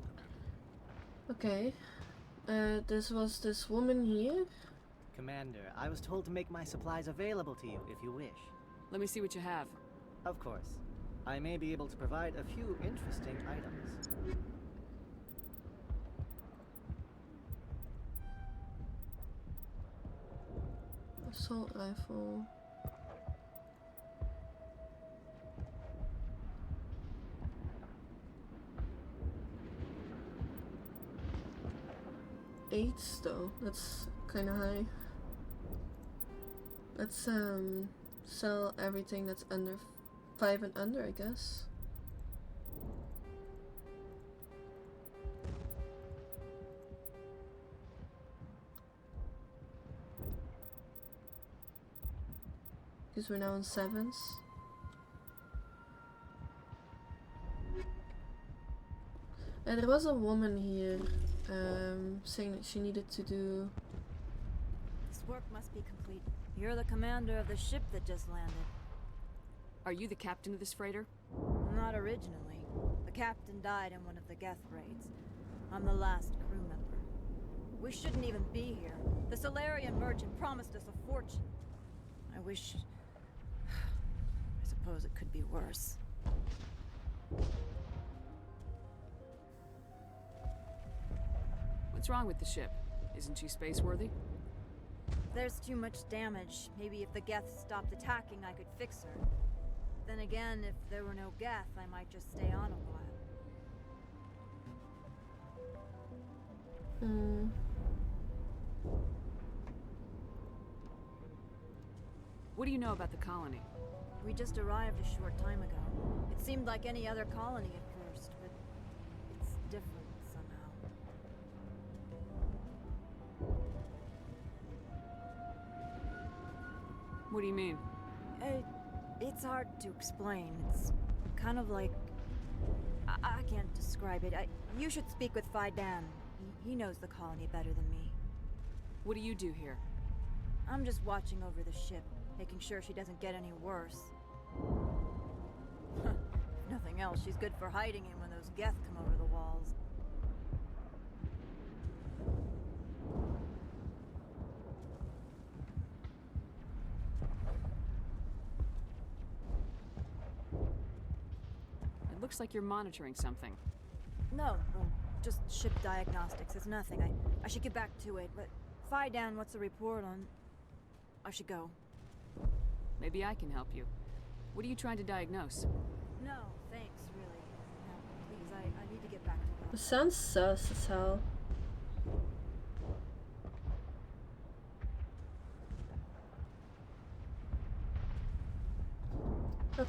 Okay. This was this woman here. Commander, I was told to make my supplies available to you if you wish. Let me see what you have. Of course. I may be able to provide a few interesting items. Assault rifle. Eight though. That's kind of high. Let's sell everything that's under 5 and under, I guess. Because we're now in 7s. And there was a woman here saying that she needed to do... This work must be complete. You're the commander of the ship that just landed. Are you the captain of this freighter? Not originally. The captain died in one of the Geth raids. I'm the last crew member. We shouldn't even be here. The Solarian merchant promised us a fortune. I wish... I suppose it could be worse. What's wrong with the ship? Isn't she space-worthy? There's too much damage. Maybe if the Geth stopped attacking, I could fix her. Then again, if there were no Geth, I might just stay on a while. What do you know about the colony? We just arrived a short time ago. It seemed like any other colony at first, but it's different somehow. What do you mean? It's hard to explain. It's kind of like... I can't describe it. You should speak with Fidan. He knows the colony better than me. What do you do here? I'm just watching over the ship, making sure she doesn't get any worse. If nothing else, she's good for hiding in when those Geth come over the walls. It looks like you're monitoring something. No, well, just ship diagnostics. It's nothing. I should get back to it, but Fidan, what's the report on... I should go. Maybe I can help you. What are you trying to diagnose? No, thanks, really. No, please, I need to get back to work. It sounds sus as hell.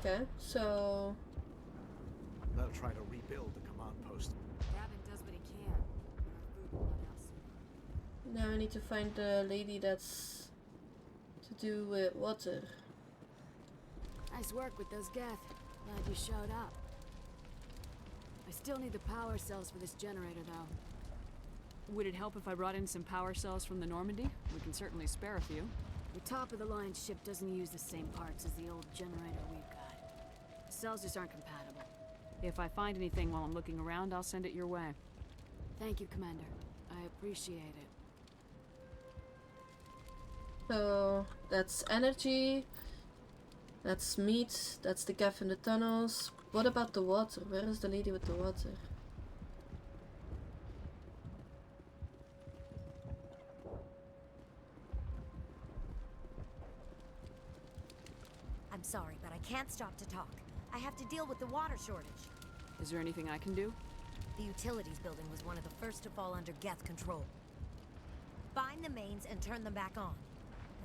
Okay, so They'll try to rebuild the command post. Gavin does what he can. Our food will run out soon. now I need to find the lady that's to do with water. Nice work with those Geth. Glad you showed up. I still need the power cells for this generator, though. Would it help if I brought in some power cells from the Normandy? We can certainly spare a few. The top-of-the-line ship doesn't use the same parts as the old generator we've got. The cells just aren't compatible. If I find anything while I'm looking around, I'll send it your way. Thank you, Commander. I appreciate it. So that's energy. That's meat. That's the gap in the tunnels. What about the water? Where is the lady with the water? I'm sorry, but I can't stop to talk. I have to deal with the water shortage. Is there anything I can do? The utilities building was one of the first to fall under Geth control. Find the mains and turn them back on.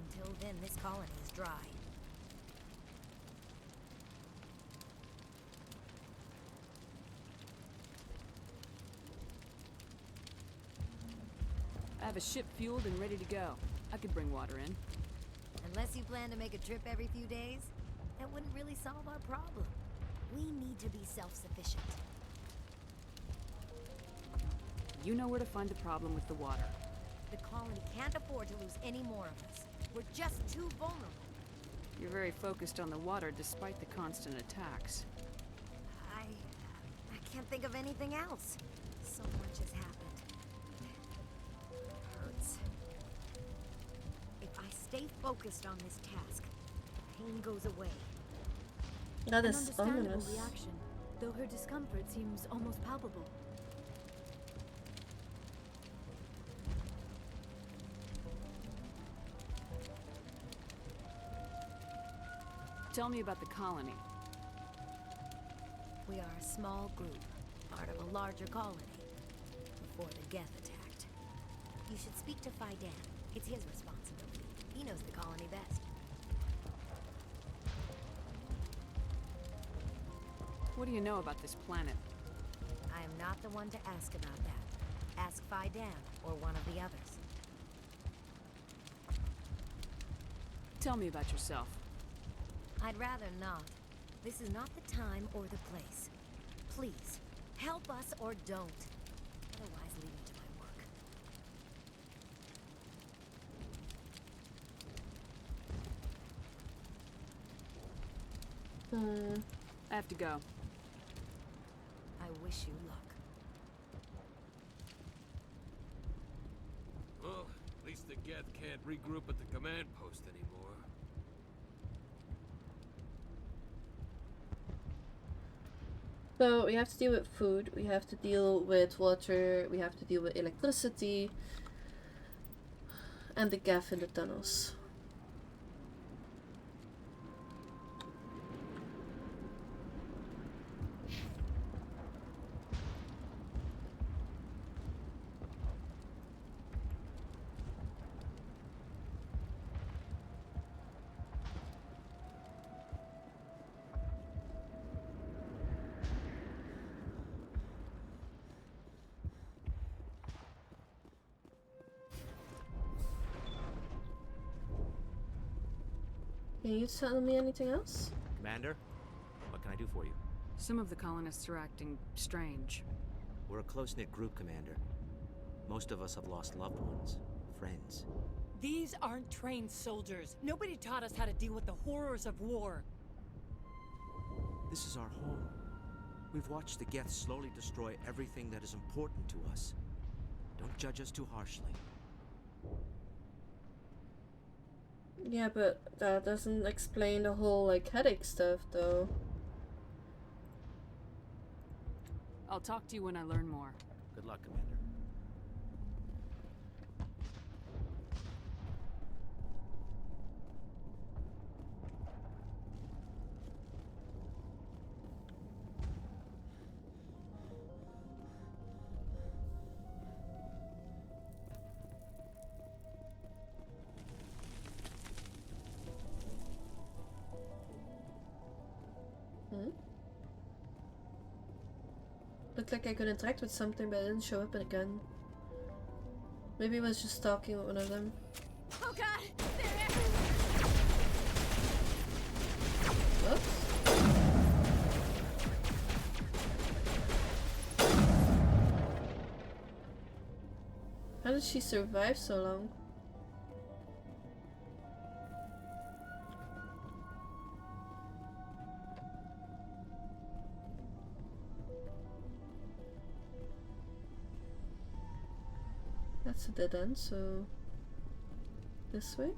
Until then, this colony is dry. I have a ship fueled and ready to go. I could bring water in. Unless you plan to make a trip every few days, that wouldn't really solve our problem. We need to be self-sufficient. You know where to find the problem with the water. The colony can't afford to lose any more of us. We're just too vulnerable. You're very focused on the water despite the constant attacks. I can't think of anything else. So much has happened. It hurts. If I stay focused on this task, the pain goes away. That An is understandable ominous. reaction, though her discomfort seems almost palpable. Tell me about the colony. We are a small group, part of a larger colony, before the Geth attacked. You should speak to Fidan. It's his responsibility. He knows the colony best. What do you know about this planet? I am not the one to ask about that. Ask Fidan or one of the others. Tell me about yourself. I'd rather not. This is not the time or the place. Please, help us or don't. Otherwise, leave me to my work. I have to go. I wish you luck. Well, at least the Geth can't regroup at the command post anymore. So we have to deal with food, we have to deal with water, we have to deal with electricity, and the gap in the tunnels. Can you tell me anything else? Commander, what can I do for you? Some of the colonists are acting strange. We're a close-knit group, Commander. Most of us have lost loved ones, friends. These aren't trained soldiers. Nobody taught us how to deal with the horrors of war. This is our home. We've watched the Geth slowly destroy everything that is important to us. Don't judge us too harshly. Yeah, but that doesn't explain the whole, like, headache stuff, though. I'll talk to you when I learn more. Good luck, Commander. Looked like I could interact with something, but it didn't show up again. Maybe I was just talking with one of them. Oh god! They're everywhere! Whoops. How did she survive so long? That's a dead end, so this way.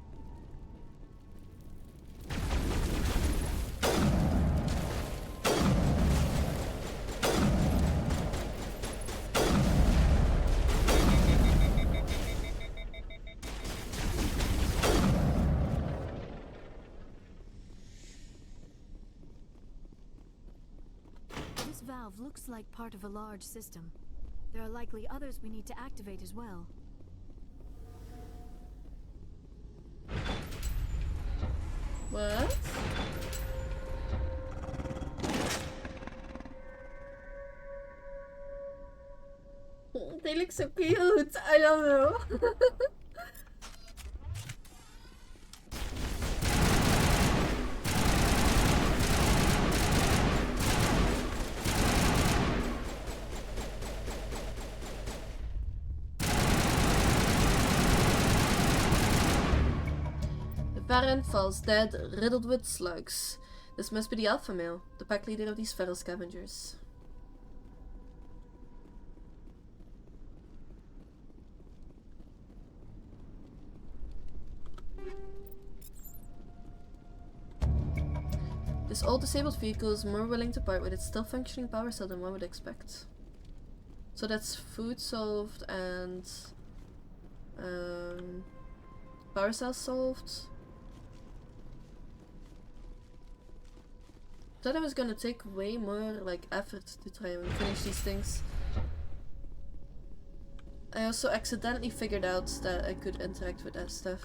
This valve looks like part of a large system. There are likely others we need to activate as well. What? They look so cute. I don't know. Baron falls dead, riddled with slugs. This must be the alpha male, the pack leader of these feral scavengers. This old disabled vehicle is more willing to part with its still functioning power cell than one would expect. So that's food solved and power cell solved. Thought it was gonna take way more like effort to try and finish these things. I also accidentally figured out that I could interact with that stuff.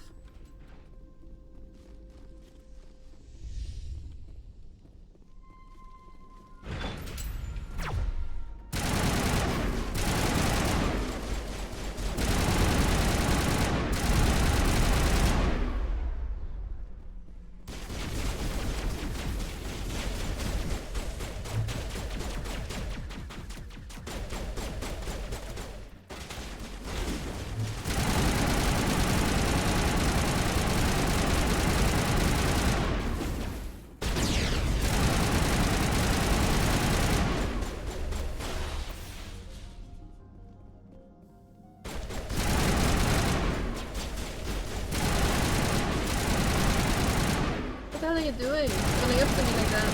What are you doing? Running up to me like that.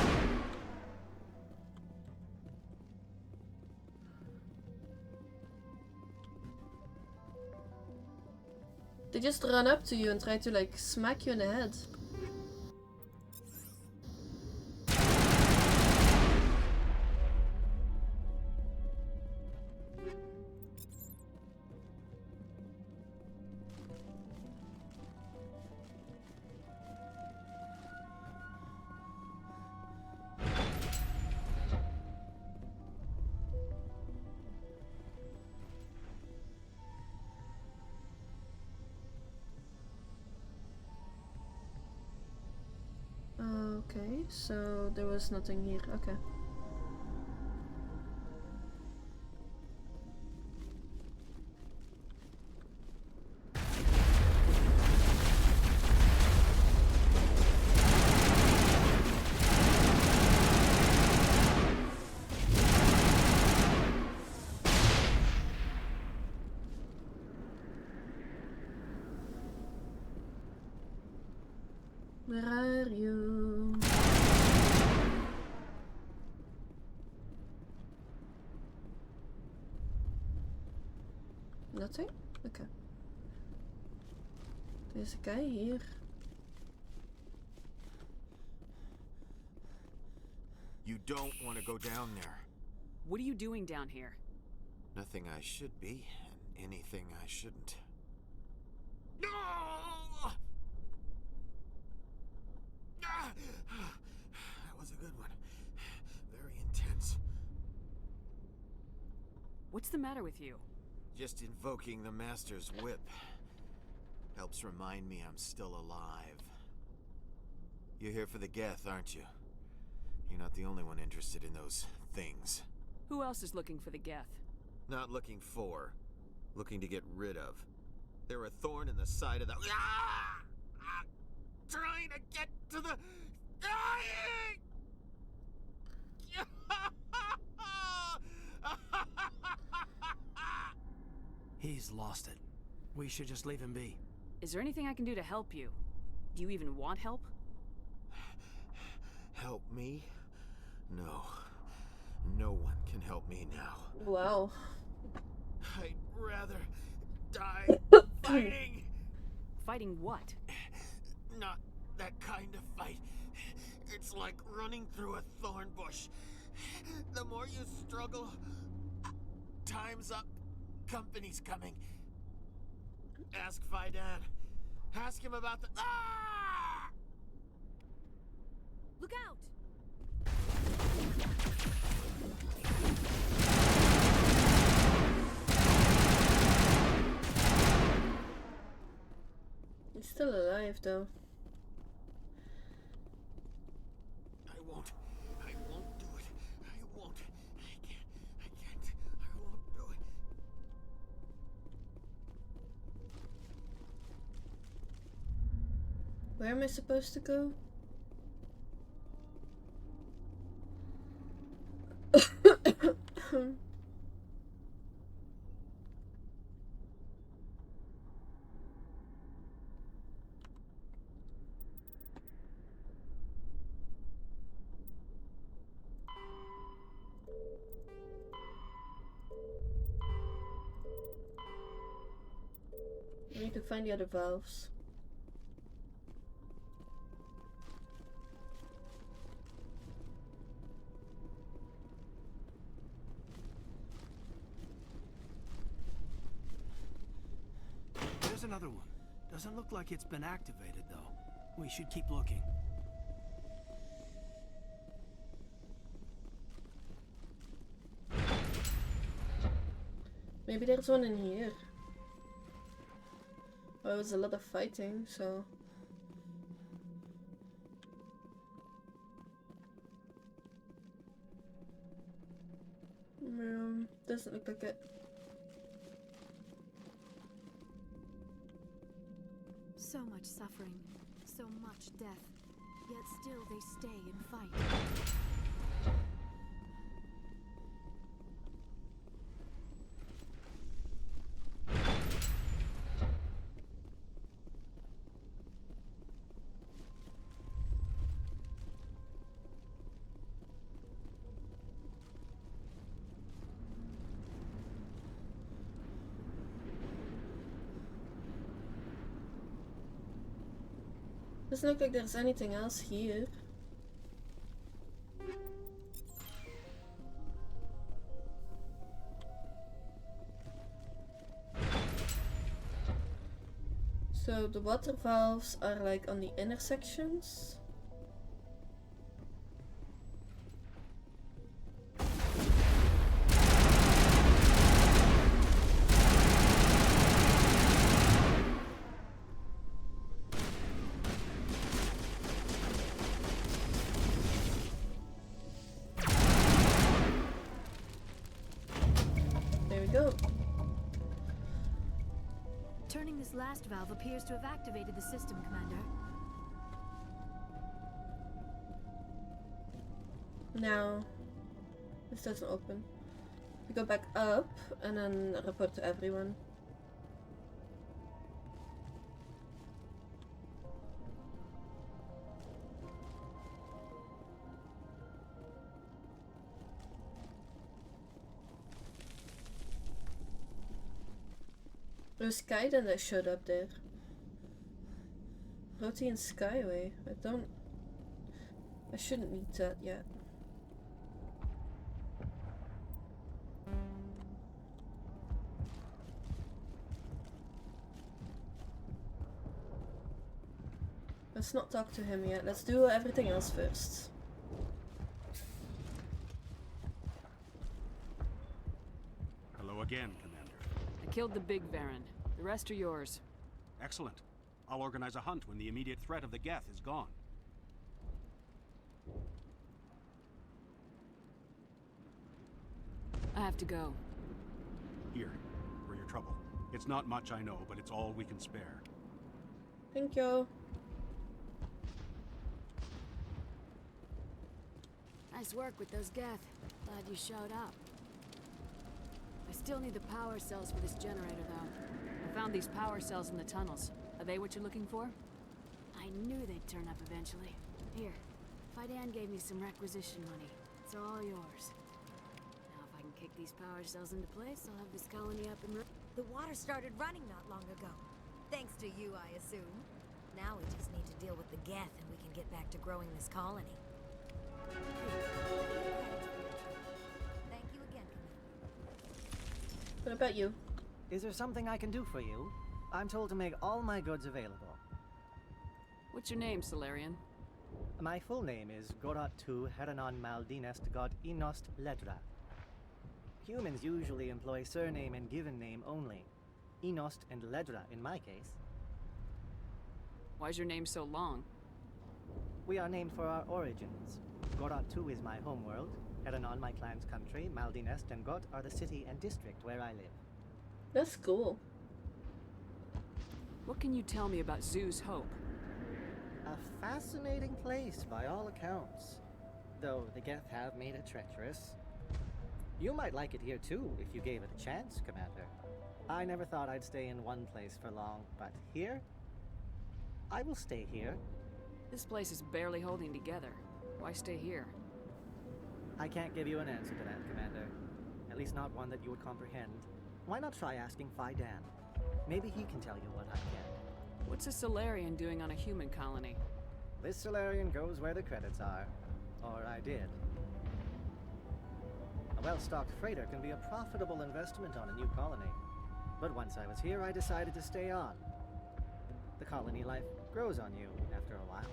They just run up to you and try to like smack you in the head. Okay, so there was nothing here. Okay. Where are you? Nothing? Okay. There's a guy here. You don't want to go down there. What are you doing down here? Nothing I should be, and anything I shouldn't. That was a good one. Very intense. What's the matter with you? Just invoking the Master's whip helps remind me I'm still alive. You're here for the Geth, aren't you? You're not the only one interested in those things. Who else is looking for the Geth? Not looking for, looking to get rid of. They're a thorn in the side of the... Trying to get to the... He's lost it. We should just leave him be. Is there anything I can do to help you? Do you even want help? Help me? No. No one can help me now. Wow. I'd rather die fighting! Fighting what? Not that kind of fight. It's like running through a thorn bush. The more you struggle, time's up. Company's coming. Ask Faidan. Ask him about the... Ah! Look out! He's still alive, though. I won't do it. I won't. I can't. I won't do it. Where am I supposed to go? I need to find the other valves. There's another one. Doesn't look like it's been activated, though. We should keep looking. Maybe there's one in here. Well, it was a lot of fighting, so... Doesn't look like it. So much suffering, so much death, yet still they stay and fight. Doesn't look like there's anything else here. So the water valves are like on the intersections. Turning this last valve appears to have activated the system, Commander. Now, this doesn't open. We go back up and then report to everyone. It was Kaiden that showed up there. Protein Skyway. I shouldn't need that yet. Let's not talk to him yet. Let's do everything else first. Hello, again, Commander. I killed the big Varen. The rest are yours. Excellent. I'll organize a hunt when the immediate threat of the Geth is gone. I have to go. Here, for your trouble. It's not much, I know, but it's all we can spare. Thank you. Nice work with those Geth. Glad you showed up. I still need the power cells for this generator, though. I found these power cells in the tunnels. Are they what you're looking for? I knew they'd turn up eventually. Here, Fidan gave me some requisition money. It's all yours. Now if I can kick these power cells into place, I'll have this colony up and running. The water started running not long ago. Thanks to you, I assume. Now we just need to deal with the Geth and we can get back to growing this colony. Thank you again, Commander. What about you? Is there something I can do for you? I'm told to make all my goods available. What's your name, Solarian? My full name is Gorat Tu Heranon Maldinest God Inost Ledra. Humans usually employ surname and given name only. Inost and Ledra in my case. Why's your name so long? We are named for our origins. Gorat Tu is my homeworld, Heranon my clan's country, Maldinest and Got are the city and district where I live. That's cool. What can you tell me about Zoo's Hope? A fascinating place by all accounts. Though the Geth have made it treacherous. You might like it here too, if you gave it a chance, Commander. I never thought I'd stay in one place for long, but here? I will stay here. This place is barely holding together. Why stay here? I can't give you an answer to that, Commander. At least not one that you would comprehend. Why not try asking Fidan? Maybe he can tell you what I can. What's a Solarian doing on a human colony? This Solarian goes where the credits are. Or I did. A well-stocked freighter can be a profitable investment on a new colony. But once I was here, I decided to stay on. The colony life grows on you after a while.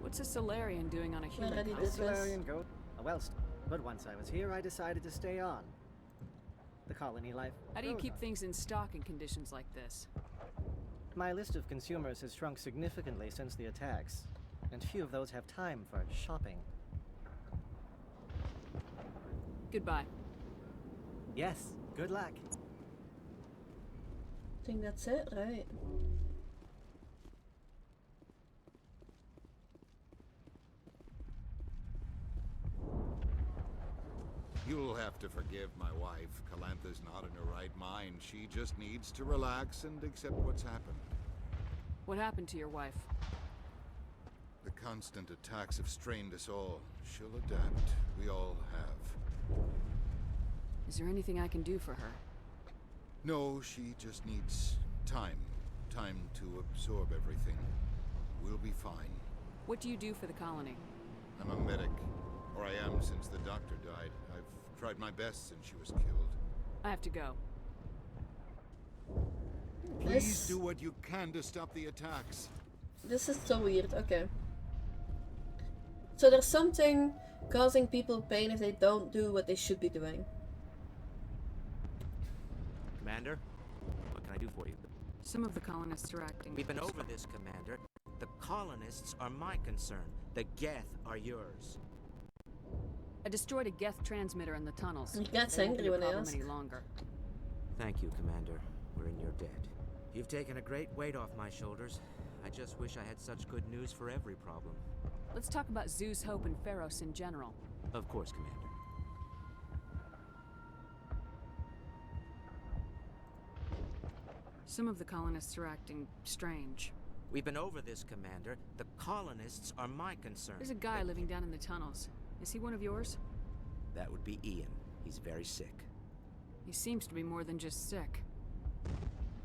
What's a Solarian doing on a human colony? This Solarian goes... But once I was here, I decided to stay on. The colony life How do you grows keep on things in stock in conditions like this? My list of consumers has shrunk significantly since the attacks, and few of those have time for shopping. Goodbye. Yes, good luck. I think that's it, right? You'll have to forgive my wife. Calantha's not in her right mind. She just needs to relax and accept what's happened. What happened to your wife? The constant attacks have strained us all. She'll adapt. We all have. Is there anything I can do for her? No, she just needs time. Time to absorb everything. We'll be fine. What do you do for the colony? I'm a medic. Or I am since the doctor died. I've tried my best since she was killed. I have to go. Please do what you can to stop the attacks. This is so weird. Okay. So there's something causing people pain if they don't do what they should be doing. Commander, what can I do for you? Some of the colonists are acting... We've been over this, Commander. The colonists are my concern. The Geth are yours. I destroyed a Geth transmitter in the tunnels. He gets They won't be angry a when I problem ask. any longer. Thank you, Commander. We're in your debt. You've taken a great weight off my shoulders. I just wish I had such good news for every problem. Let's talk about Zoo's Hope and Feros in general. Of course, Commander. Some of the colonists are acting strange. We've been over this, Commander. The colonists are my concern. There's a guy living down in the tunnels. Is he one of yours? That would be Ian. He's very sick. He seems to be more than just sick.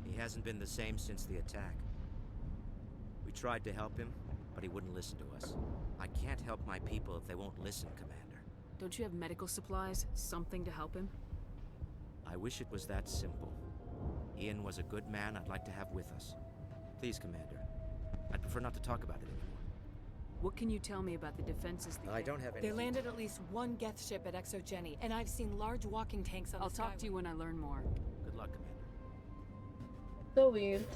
He hasn't been the same since the attack. We tried to help him, but he wouldn't listen to us. I can't help my people if they won't listen, Commander. Don't you have medical supplies? Something to help him? I wish it was that simple. Ian was a good man I'd like to have with us. Please, Commander. I'd prefer not to talk about it anymore. What can you tell me about the defenses? I don't have any. They landed at least one Geth ship at Exogeny, and I've seen large walking tanks on I'll the talk to you when I learn more. Good luck, Commander. So weird.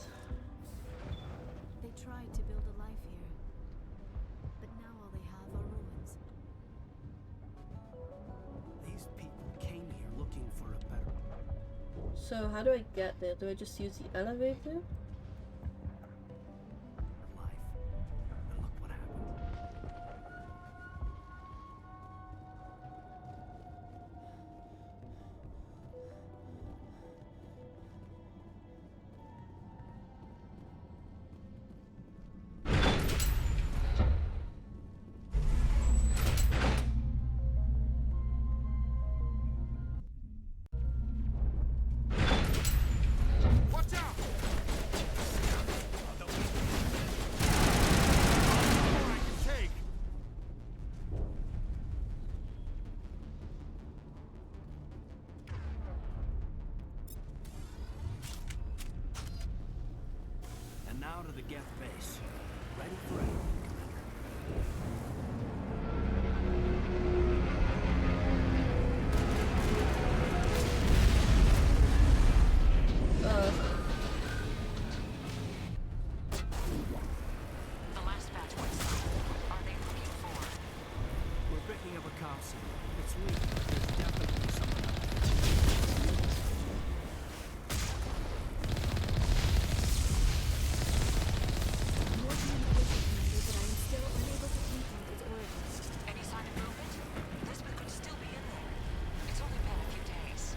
They tried to build a life here, but now all they have are ruins. These people came here looking for a better... So how do I get there? Do I just use the elevator? Watch out! And now to the Geth base. Ready for anything, Commander. The last batch went south. Are they looking for? We're picking up a comm signal. It's weak, but there's definitely someone out there. I'm working on the basic commander, but I am still unable to pinpoint its origins. Any sign of movement? Lisbeth could still be in there. It's only been a few days.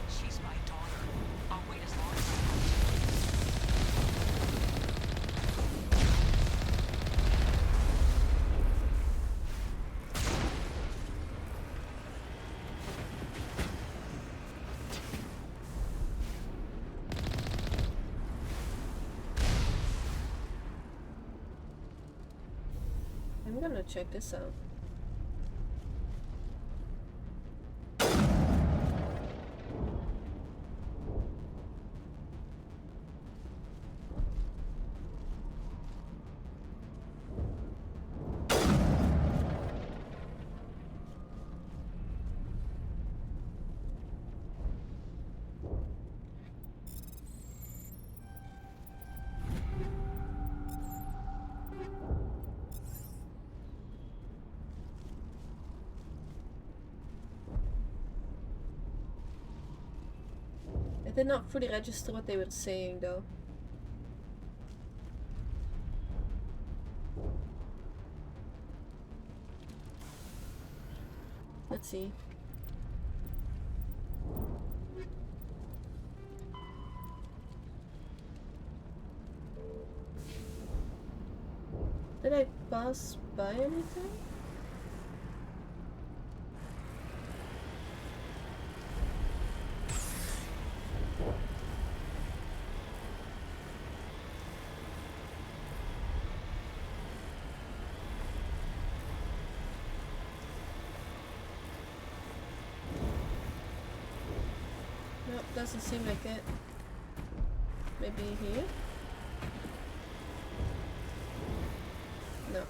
She's my daughter. I'll wait as long as I want. I'm gonna check this out. I did not fully register what they were saying though. Let's see. Did I pass by anything? Nope, doesn't seem like it. Maybe here? No.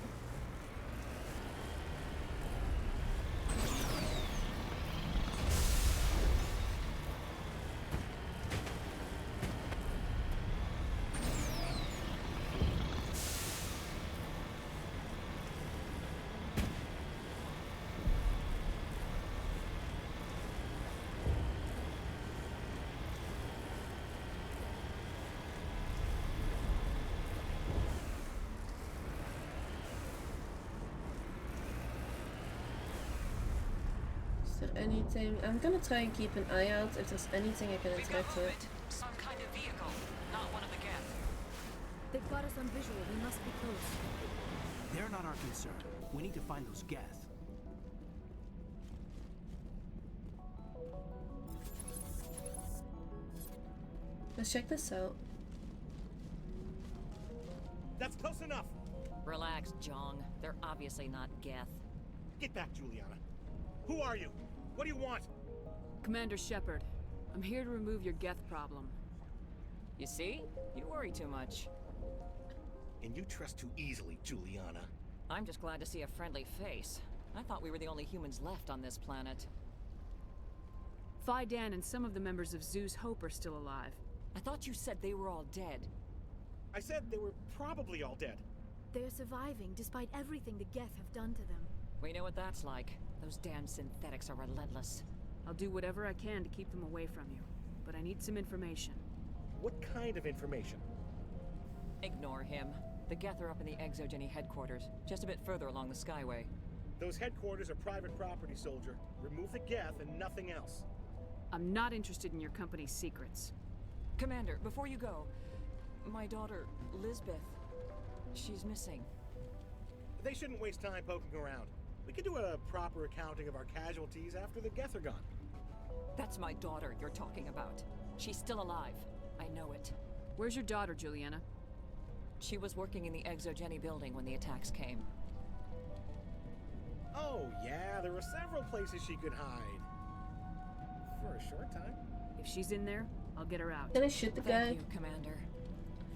Is there anything? I'm gonna try and keep an eye out if there's anything I can interact with. Some kind of vehicle, not one of the Geth. They've got us on visual. We must be close. They're not our concern. We need to find those Geth. Let's check this out. That's close enough. Relax, Jong. They're obviously not Geth. Get back, Juliana. Who are you? What do you want? Commander Shepard, I'm here to remove your Geth problem. You see? You worry too much. And you trust too easily, Juliana. I'm just glad to see a friendly face. I thought we were the only humans left on this planet. Phi Dan and some of the members of Zoo's Hope are still alive. I thought you said they were all dead. I said they were probably all dead. They're surviving despite everything the Geth have done to them. We know what that's like. Those damn synthetics are relentless. I'll do whatever I can to keep them away from you, but I need some information. What kind of information? Ignore him. The Geth are up in the Exogeny headquarters, just a bit further along the Skyway. Those headquarters are private property, soldier. Remove the Geth and nothing else. I'm not interested in your company's secrets. Commander, before you go, my daughter, Lisbeth, she's missing. They shouldn't waste time poking around. We could do a proper accounting of our casualties after the Geth are gone. That's my daughter you're talking about. She's still alive. I know it. Where's your daughter, Juliana? She was working in the Exogeny building when the attacks came. Oh, yeah, there were several places she could hide. For a short time. If she's in there, I'll get her out. Can I shoot the guy? Thank you, Commander.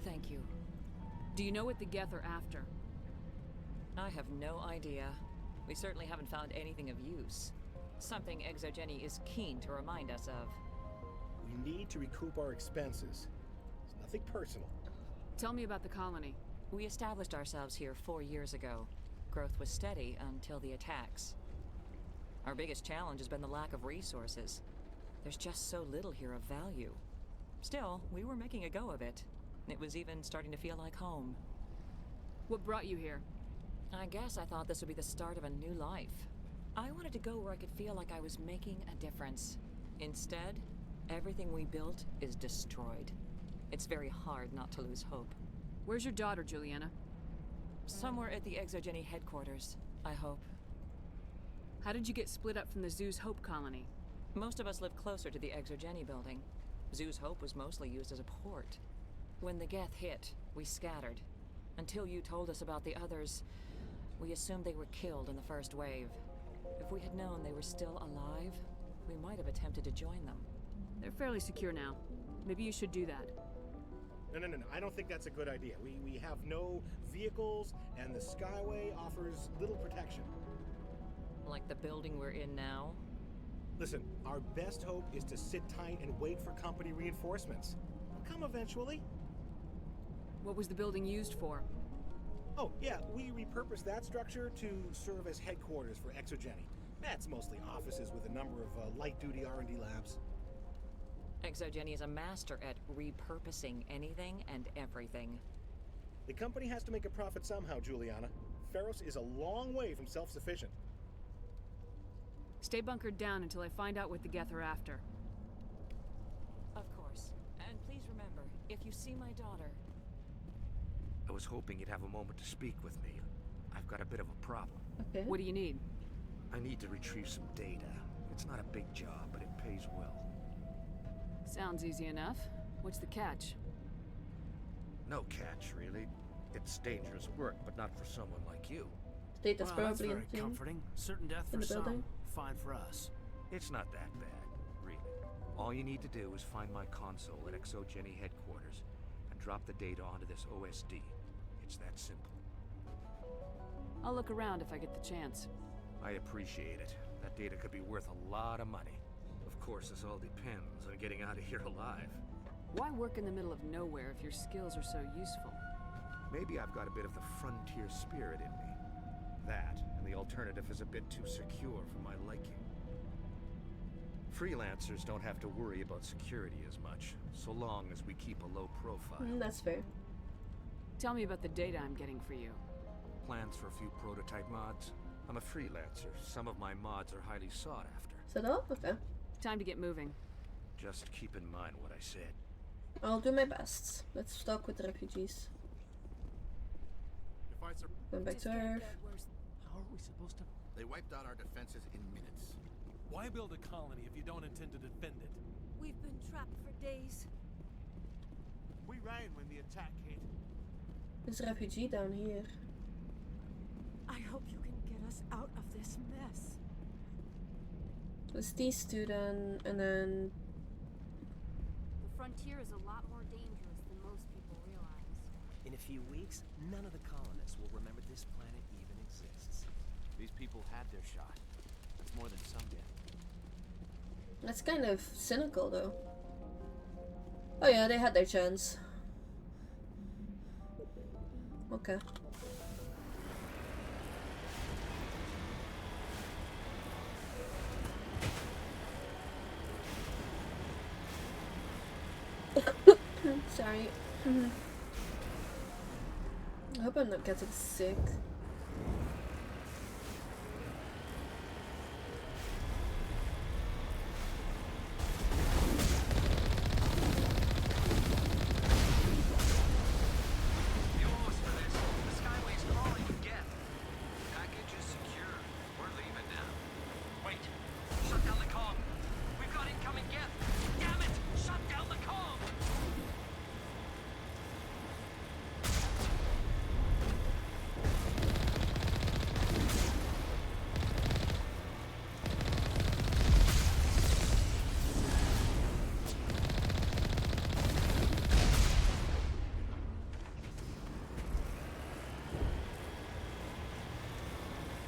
Thank you. Do you know what the Geth are after? I have no idea. We certainly haven't found anything of use. Something Exogeny is keen to remind us of. We need to recoup our expenses. It's nothing personal. Tell me about the colony. We established ourselves here 4 years ago. Growth was steady until the attacks. Our biggest challenge has been the lack of resources. There's just so little here of value. Still, we were making a go of it. It was even starting to feel like home. What brought you here? I guess I thought this would be the start of a new life. I wanted to go where I could feel like I was making a difference. Instead, everything we built is destroyed. It's very hard not to lose hope. Where's your daughter, Juliana? Somewhere at the Exogeny headquarters, I hope. How did you get split up from the Zoo's Hope colony? Most of us lived closer to the Exogeny building. Zoo's Hope was mostly used as a port. When the Geth hit, we scattered. Until you told us about the others, we assumed they were killed in the first wave. If we had known they were still alive, we might have attempted to join them. They're fairly secure now. Maybe you should do that. No. I don't think that's a good idea. We have no vehicles, and the Skyway offers little protection. Like the building we're in now? Listen, our best hope is to sit tight and wait for company reinforcements. They'll come eventually. What was the building used for? Oh, yeah, we repurposed that structure to serve as headquarters for Exogeny. That's mostly offices with a number of light-duty R&D labs. Exogeny is a master at repurposing anything and everything. The company has to make a profit somehow, Juliana. Feros is a long way from self-sufficient. Stay bunkered down until I find out what the Geth are after. Of course. And please remember, if you see my daughter... I was hoping you'd have a moment to speak with me. I've got a bit of a problem. Okay. What do you need? I need to retrieve some data. It's not a big job, but it pays well. Sounds easy enough. What's the catch? No catch, really. It's dangerous work, but not for someone like you. Data's Well, that's probably very comforting. Certain death in for the building. some, fine for us. It's not that bad, really. All you need to do is find my console at Exogeny headquarters and drop the data onto this OSD. It's that simple. I'll look around if I get the chance. I appreciate it. That data could be worth a lot of money. Of course, this all depends on getting out of here alive. Why work in the middle of nowhere if your skills are so useful? Maybe I've got a bit of the frontier spirit in me. That, and the alternative is a bit too secure for my liking. Freelancers don't have to worry about security as much, so long as we keep a low profile. That's fair. Tell me about the data I'm getting for you. Plans for a few prototype mods? I'm a freelancer. Some of my mods are highly sought after. Set up? Okay. Time to get moving. Just keep in mind what I said. I'll do my best. Let's talk with the refugees. Going back to Earth. How are we supposed to? They wiped out our defenses in minutes. Why build a colony if you don't intend to defend it? We've been trapped for days. We ran when the attack hit. There's a refugee down here. I hope you can get us out of this mess. There's these two then, and then frontier is a lot more dangerous than most people realize. In a few weeks, none of the colonists will remember this planet even exists. These people had their shot. That's more than some get. That's kind of cynical, though. Oh yeah, they had their chance. Okay. Sorry. I hope I'm not getting sick.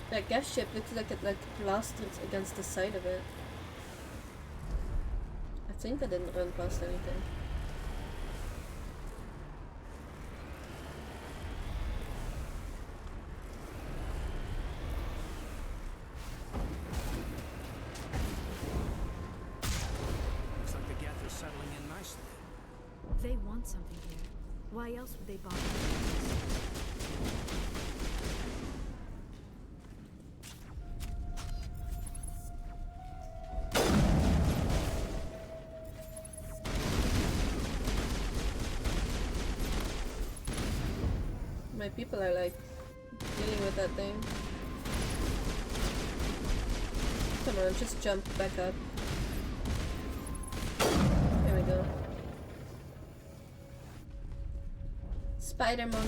That gas ship looks like it blasted against the side of it. I think I didn't run past anything. Looks like the Geth are settling in nicely. They want something here. Why else would they bother? My people are like dealing with that thing. Come on, just jump back up. There we go. Spider monkey.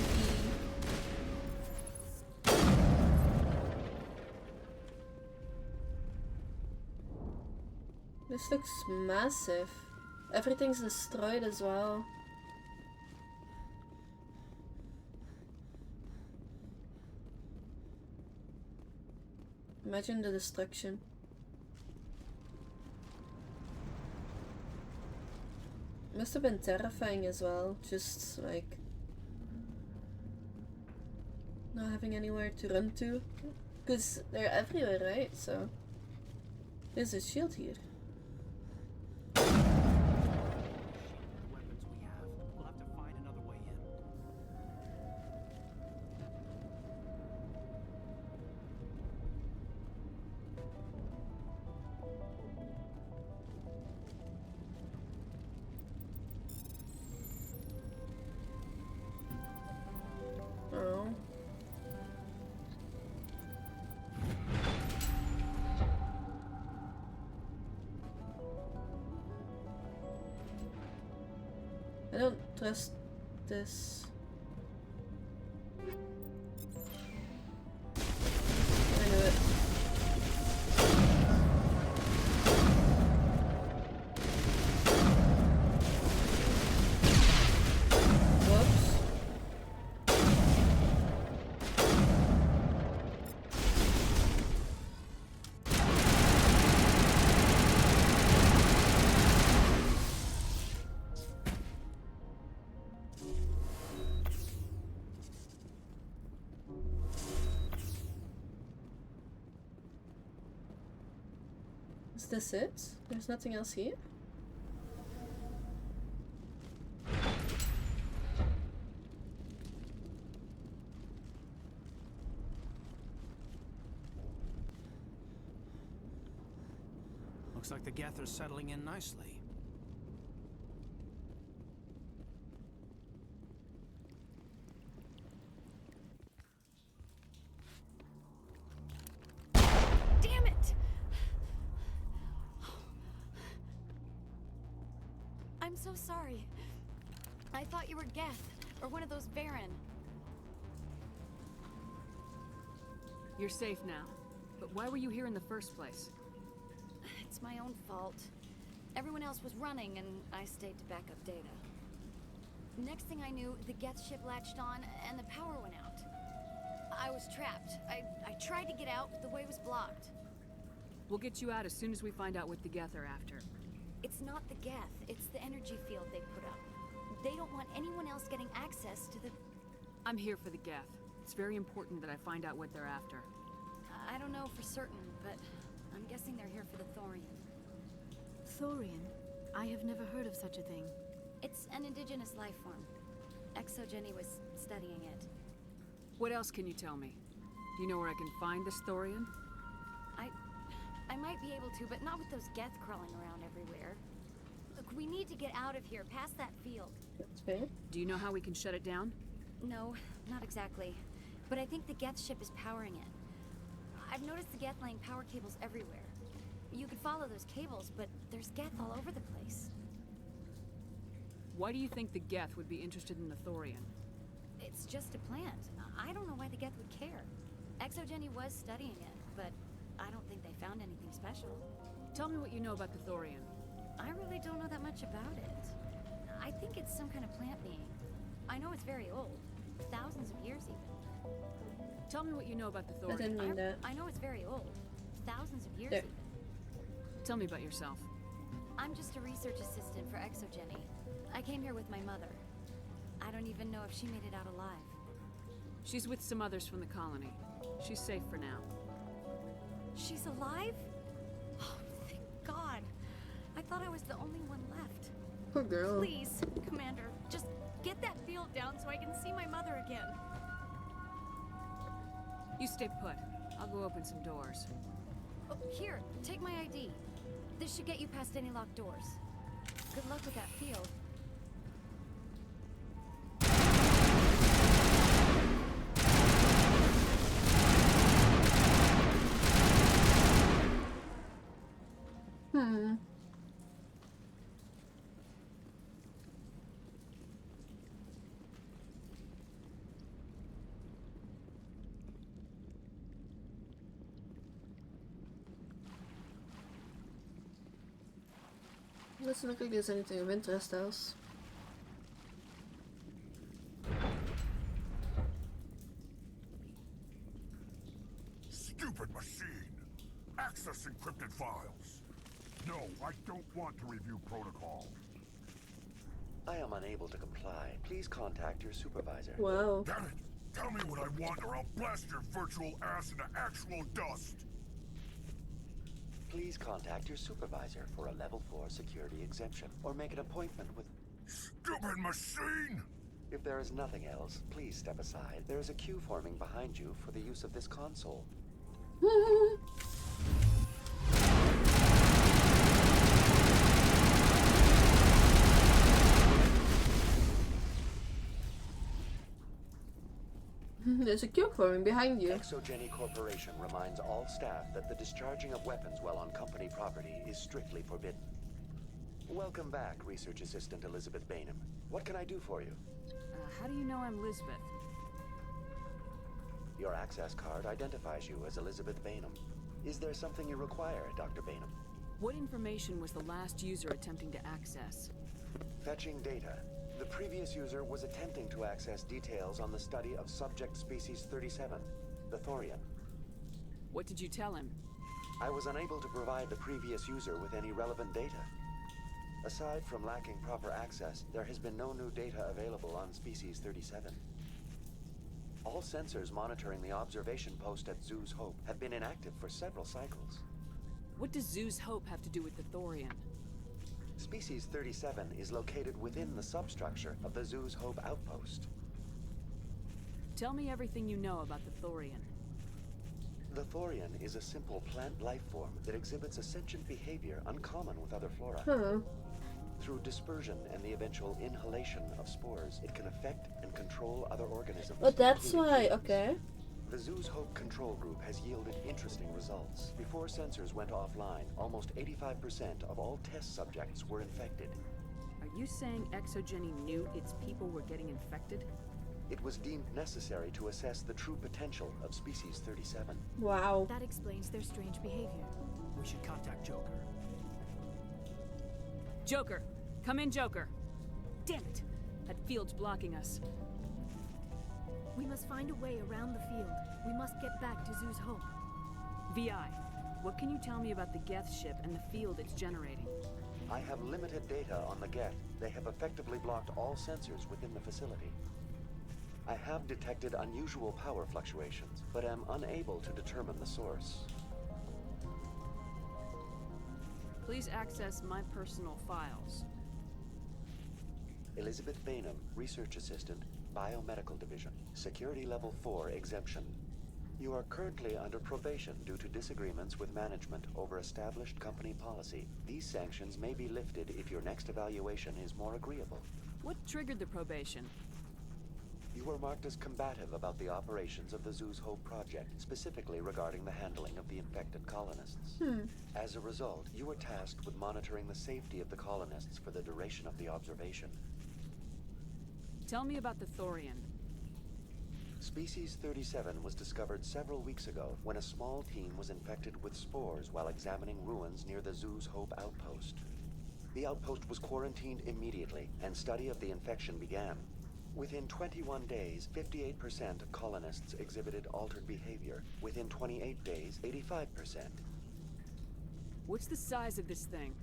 This looks massive. Everything's destroyed as well. Imagine the destruction. Must have been terrifying as well, just like not having anywhere to run to. Because they're everywhere, right? So there's a shield here. Weapons we have. We'll have to find another way in. Oh. I don't trust this. I knew it. Whoops. Is this it? There's nothing else here? Looks like the Geth are settling in nicely. Damn it! I'm so sorry. I thought you were Geth, or one of those Baron. You're safe now. But why were you here in the first place? It's my own fault. Everyone else was running, and I stayed to back up data. Next thing I knew, the Geth ship latched on, and the power went out. I was trapped. I tried to get out, but the way was blocked. We'll get you out as soon as we find out what the Geth are after. It's not the Geth, it's the energy field they put up. They don't want anyone else getting access to the... I'm here for the Geth. It's very important that I find out what they're after. I don't know for certain, but I'm guessing they're here for the Thorian. Thorian? I have never heard of such a thing. It's an indigenous life form. ExoGenny was studying it. What else can you tell me? Do you know where I can find this Thorian? I might be able to, but not with those Geth crawling around everywhere. Look, we need to get out of here, past that field. That's fair. Do you know how we can shut it down? No, not exactly. But I think the Geth ship is powering it. I've noticed the Geth laying power cables everywhere. You could follow those cables, but there's Geth all over the place. Why do you think the Geth would be interested in the Thorian? It's just a plant. I don't know why the Geth would care. ExoGenny was studying it, but I don't think they found anything special. Tell me what you know about the Thorian. I really don't know that much about it. I think it's some kind of plant being. I know it's very old. Thousands of years even. Tell me what you know about the Thorian. I didn't mean that. I know it's very old. Thousands of years There. even. Tell me about yourself. I'm just a research assistant for ExoGenny. I came here with my mother. I don't even know if she made it out alive. She's with some others from the colony. She's safe for now. She's alive? Oh, thank God. I thought I was the only one left. Poor girl. Please, Commander, just get that field down so I can see my mother again. You stay put. I'll go open some doors. Oh, here, take my ID. This should get you past any locked doors. Good luck with that field. Doesn't look like there's anything of interest else. Stupid machine! Access encrypted files! No, I don't want to review protocol. I am unable to comply. Please contact your supervisor. Wow. Damn it! Tell me what I want or I'll blast your virtual ass into actual dust! Please contact your supervisor for a level 4 security exemption, or make an appointment with... Stupid machine! If there is nothing else, please step aside. There is a queue forming behind you for the use of this console. There's a queue forming behind you. ExoGenny Corporation reminds all staff that the discharging of weapons while on company property is strictly forbidden. Welcome back, Research Assistant Elizabeth Bainham. What can I do for you? How do you know I'm Lisbeth? Your access card identifies you as Elizabeth Bainham. Is there something you require, Dr. Bainham? What information was the last user attempting to access? Fetching data. The previous user was attempting to access details on the study of subject species 37, the Thorian. What did you tell him? I was unable to provide the previous user with any relevant data. Aside from lacking proper access, there has been no new data available on species 37. All sensors monitoring the observation post at Zoo's Hope have been inactive for several cycles. What does Zoo's Hope have to do with the Thorian? Species 37 is located within the substructure of the Zoo's Hope outpost. Tell me everything you know about the Thorian. The Thorian is a simple plant life form that exhibits a sentient behavior uncommon with other flora. Through dispersion and the eventual inhalation of spores, it can affect and control other organisms. Oh, that's why, humans. okay. The Zoo's Hope control group has yielded interesting results. Before sensors went offline, almost 85% of all test subjects were infected. Are you saying ExoGenny knew its people were getting infected? It was deemed necessary to assess the true potential of species 37. Wow. That explains their strange behavior. We should contact Joker. Joker! Come in, Joker! Damn it! That field's blocking us. We must find a way around the field. We must get back to Zoo's Hope. VI, what can you tell me about the Geth ship and the field it's generating? I have limited data on the Geth. They have effectively blocked all sensors within the facility. I have detected unusual power fluctuations, but am unable to determine the source. Please access my personal files. Elizabeth Bainham, Research Assistant, Biomedical Division, Security Level 4 exemption. You are currently under probation due to disagreements with management over established company policy. These sanctions may be lifted if your next evaluation is more agreeable. What triggered the probation? You were marked as combative about the operations of the Zoo's Hope project, specifically regarding the handling of the infected colonists. As a result, you were tasked with monitoring the safety of the colonists for the duration of the observation. Tell me about the Thorian. Species 37 was discovered several weeks ago when a small team was infected with spores while examining ruins near the Zoo's Hope outpost. The outpost was quarantined immediately, and study of the infection began. Within 21 days, 58% of colonists exhibited altered behavior. Within 28 days, 85%. What's the size of this thing?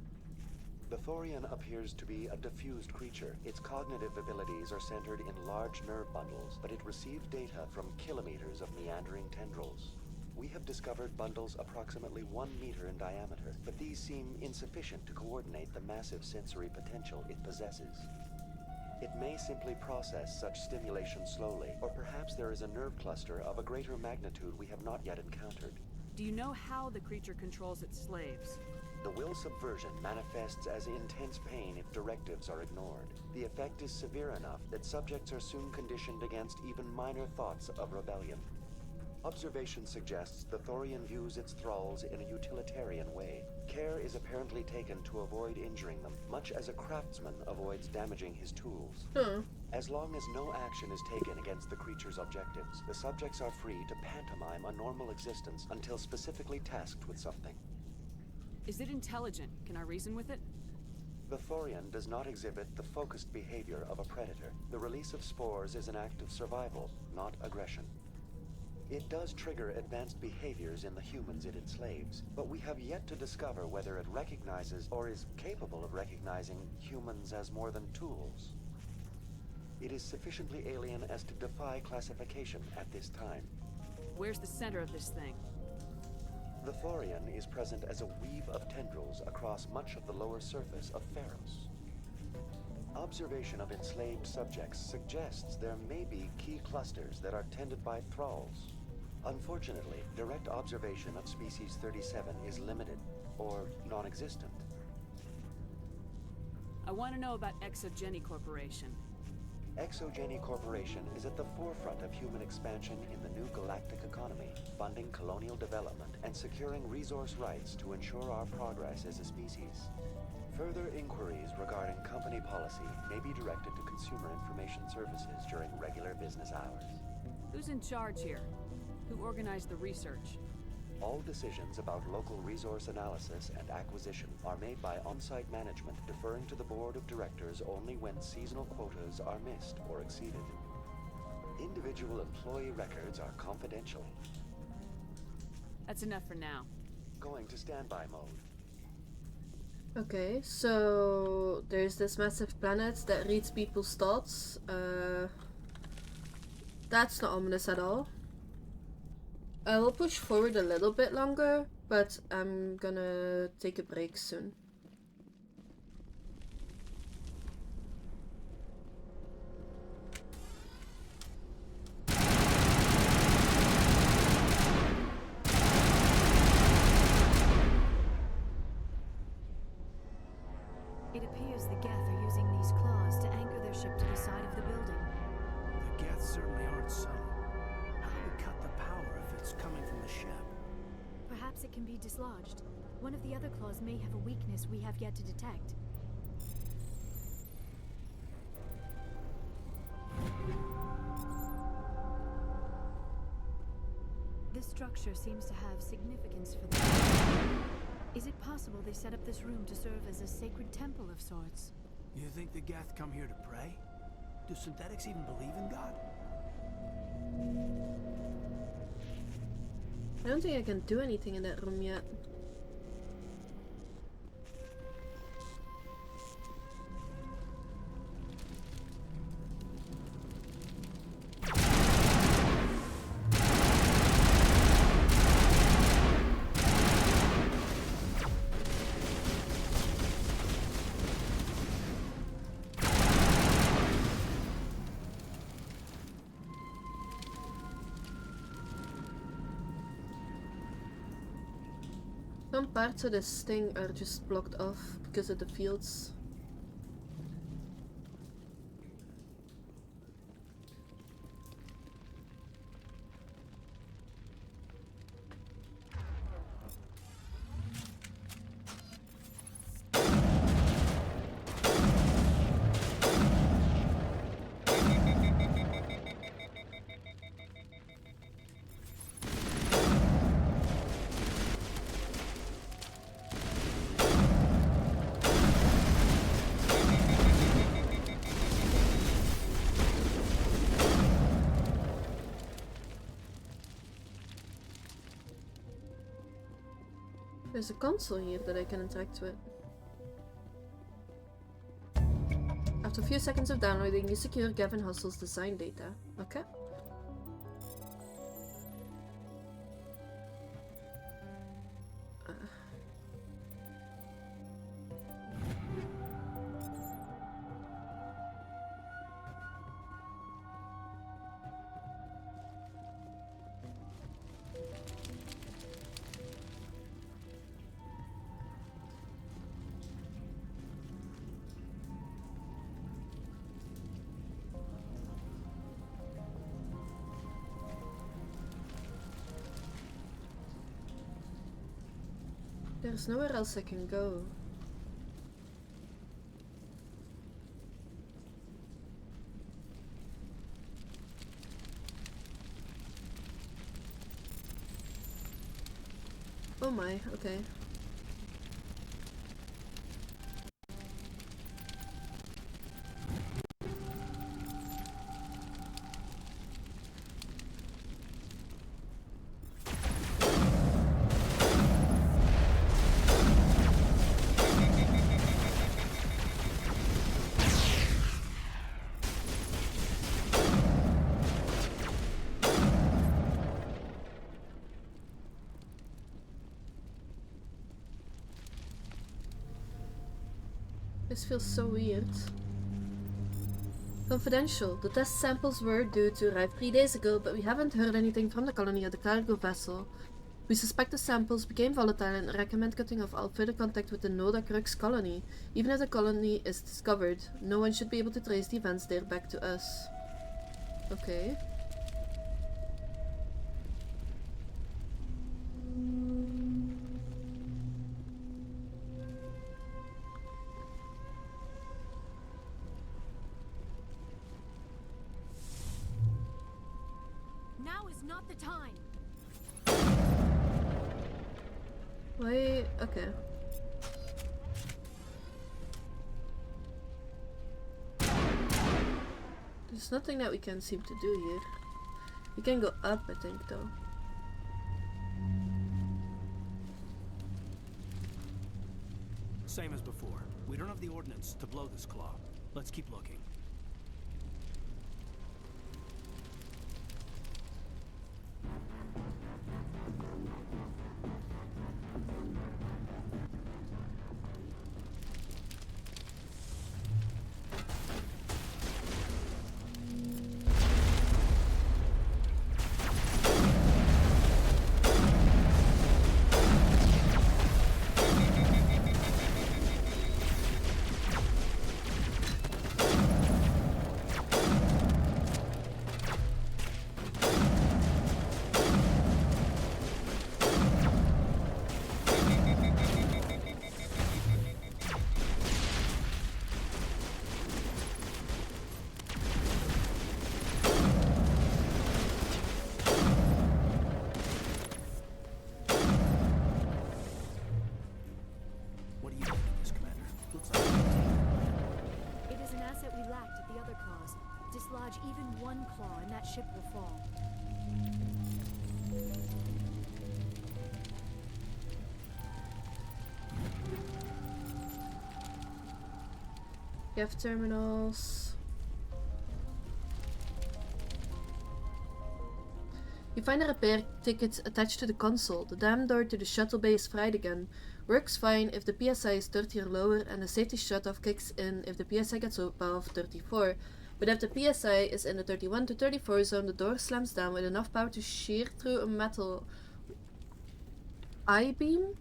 The Thorian appears to be a diffused creature. Its cognitive abilities are centered in large nerve bundles, but it receives data from kilometers of meandering tendrils. We have discovered bundles approximately 1 meter in diameter, but these seem insufficient to coordinate the massive sensory potential it possesses. It may simply process such stimulation slowly, or perhaps there is a nerve cluster of a greater magnitude we have not yet encountered. Do you know how the creature controls its slaves? The will subversion manifests as intense pain if directives are ignored. The effect is severe enough that subjects are soon conditioned against even minor thoughts of rebellion. Observation suggests the Thorian views its thralls in a utilitarian way. Care is apparently taken to avoid injuring them, much as a craftsman avoids damaging his tools. As long as no action is taken against the creature's objectives, the subjects are free to pantomime a normal existence until specifically tasked with something. Is it intelligent? Can I reason with it? The Thorian does not exhibit the focused behavior of a predator. The release of spores is an act of survival, not aggression. It does trigger advanced behaviors in the humans it enslaves, but we have yet to discover whether it recognizes or is capable of recognizing humans as more than tools. It is sufficiently alien as to defy classification at this time. Where's the center of this thing? The Thorian is present as a weave of tendrils across much of the lower surface of Feros. Observation of enslaved subjects suggests there may be key clusters that are tended by thralls. Unfortunately, direct observation of species 37 is limited, or non-existent. I want to know about Exogeny Corporation. Exogeny Corporation is at the forefront of human expansion in the new galactic economy, funding colonial development and securing resource rights to ensure our progress as a species. Further inquiries regarding company policy may be directed to Consumer Information Services during regular business hours. Who's in charge here? Who organized the research? All decisions about local resource analysis and acquisition are made by on-site management, deferring to the board of directors only when seasonal quotas are missed or exceeded. Individual employee records are confidential. That's enough for now. Going to standby mode. Okay, so there's this massive planet that reads people's thoughts. That's not ominous at all. I will push forward a little bit longer, but I'm gonna take a break soon. It appears the Geth are using these claws to anchor their ship to the side of the building. The Geth certainly aren't subtle. How do we cut the power if it's coming from the ship? Perhaps it can be dislodged. One of the other claws may have a weakness we have yet to detect. This structure seems to have significance for the... Is it possible they set up this room to serve as a sacred temple of sorts? You think the Geth come here to pray? Do synthetics even believe in God? I don't think I can do anything in that room yet. Some parts of this thing are just blocked off because of the fields. There's a console here that I can interact with. After a few seconds of downloading, you secure Gavin Hustle's design data. Okay. There's nowhere else I can go. Oh my, okay. This feels so weird. Confidential. The test samples were due to arrive 3 days ago, but we haven't heard anything from the colony or the cargo vessel. We suspect the samples became volatile and recommend cutting off all further contact with the Noda Crux colony. Even if the colony is discovered, no one should be able to trace the events there back to us. Okay. Now is not the time. Wait, okay. There's nothing that we can seem to do here. We can go up, I think, though. Same as before. We don't have the ordnance to blow this claw. Let's keep looking. the other claws. Dislodge even one claw and that ship will fall. Geth terminals. You find a repair ticket attached to the console. The damn door to the shuttle bay is fried again. Works fine if the PSI is 30 or lower, and the safety shutoff kicks in if the PSI gets above 34. But if the PSI is in the 31 to 34 zone, the door slams down with enough power to shear through a metal I-beam?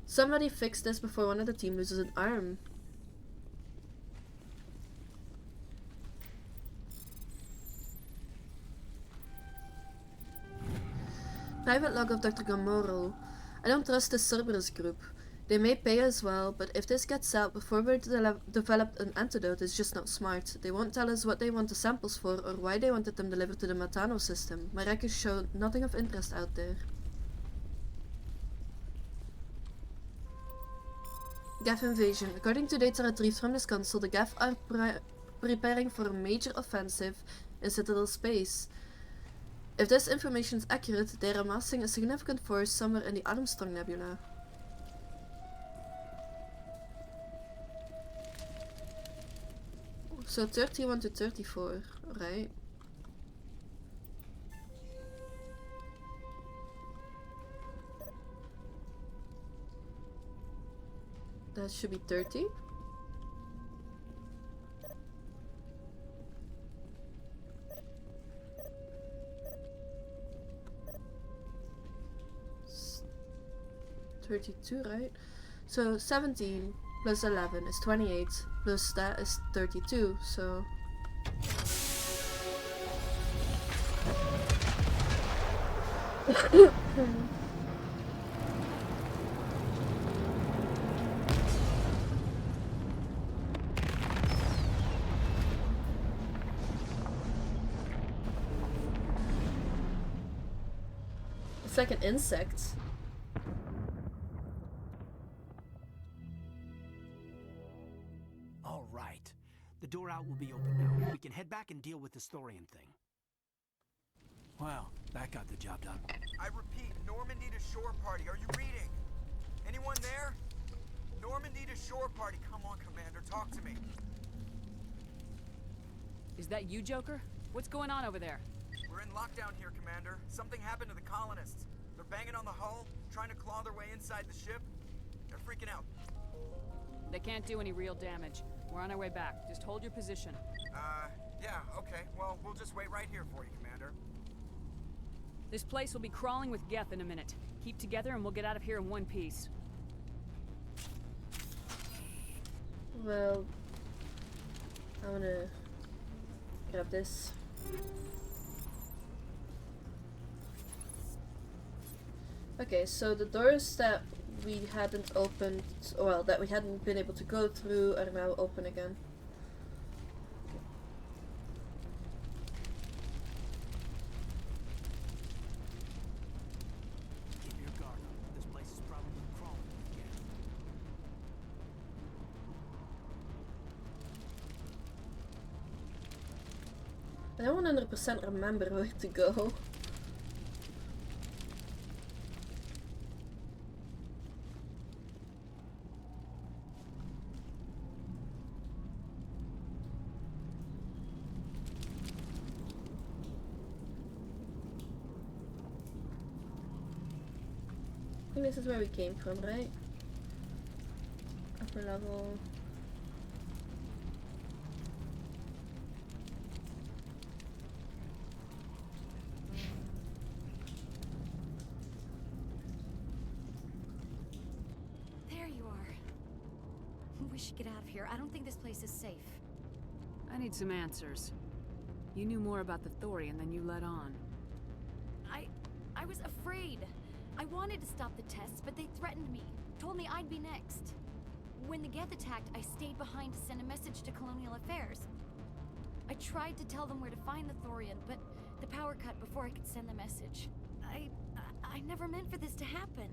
Somebody fix this before one of the team loses an arm. Private log of Dr. Gamoro. I don't trust this Cerberus group. They may pay us well, but if this gets out before we develop an antidote, it's just not smart. They won't tell us what they want the samples for or why they wanted them delivered to the Matano system. My records show nothing of interest out there. Geth invasion. According to data retrieved from this console, the Geth are preparing for a major offensive in Citadel space. If this information is accurate, they are amassing a significant force somewhere in the Armstrong Nebula. So 31 to 34, right? That should be 30. It's 32, right? So 17 plus 11 is 28, plus that is 32, so... It's like an insect. All right. The door out will be open now. We can head back and deal with the Storian thing. Well, that got the job done. I repeat, Normandy to shore party. Are you reading? Anyone there? Normandy to shore party. Come on, Commander. Talk to me. Is that you, Joker? What's going on over there? We're in lockdown here, Commander. Something happened to the colonists. They're banging on the hull, trying to claw their way inside the ship. They're freaking out. They can't do any real damage. We're on our way back. Just hold your position. Yeah, okay. Well, we'll just wait right here for you, Commander. This place will be crawling with Geth in a minute. Keep together and we'll get out of here in one piece. Well, I wanna grab this. Okay, so the doors that we hadn't opened, well, that we hadn't been able to go through are now open again. Keep your guard up. This place is probably crawling again. I don't 100% remember where to go. I think this is where we came from, right? Upper level. There you are. We should get out of here. I don't think this place is safe. I need some answers. You knew more about the Thorian than you let on. I was afraid. I wanted to stop the tests, but they threatened me. Told me I'd be next. When the Geth attacked, I stayed behind to send a message to Colonial Affairs. I tried to tell them where to find the Thorian, but the power cut before I could send the message. I never meant for this to happen.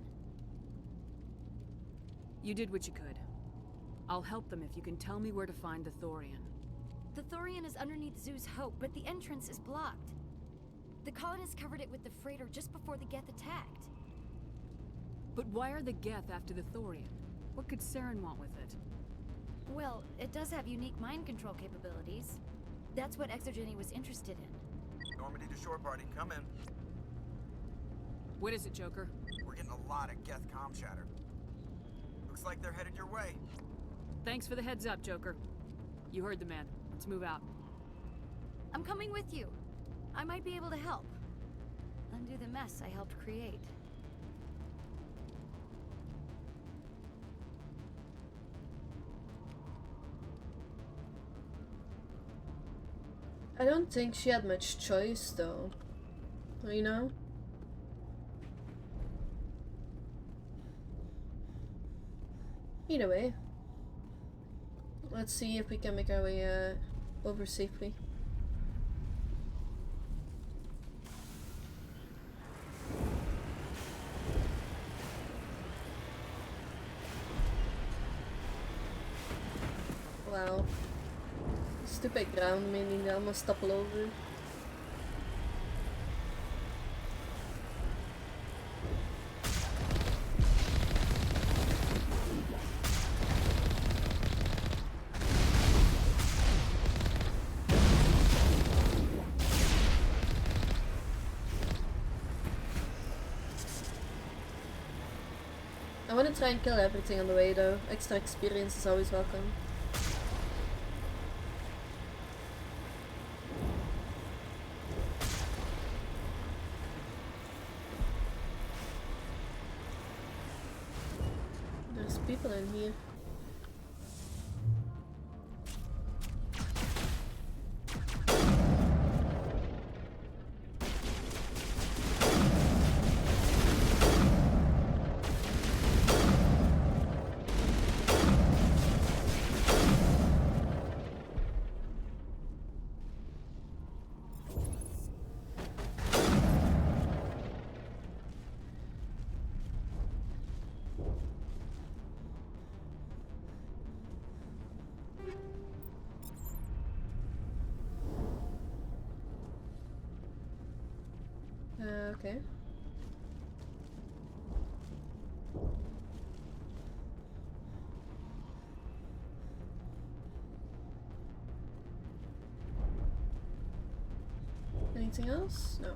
You did what you could. I'll help them if you can tell me where to find the Thorian. The Thorian is underneath Zeus Hope, but the entrance is blocked. The colonists covered it with the freighter just before the Geth attacked. But why are the Geth after the Thorian? What could Saren want with it? Well, it does have unique mind control capabilities. That's what Exogeny was interested in. Normandy to shore party, come in. What is it, Joker? We're getting a lot of Geth comm chatter. Looks like they're headed your way. Thanks for the heads up, Joker. You heard the man. Let's move out. I'm coming with you. I might be able to help. Undo the mess I helped create. I don't think she had much choice, though. You know? Either way. Let's see if we can make our way over safely. Wow. Stupid ground meaning they almost topple over. I want to try and kill everything on the way though. Extra experience is always welcome. There's people in here. Okay. Anything else? No.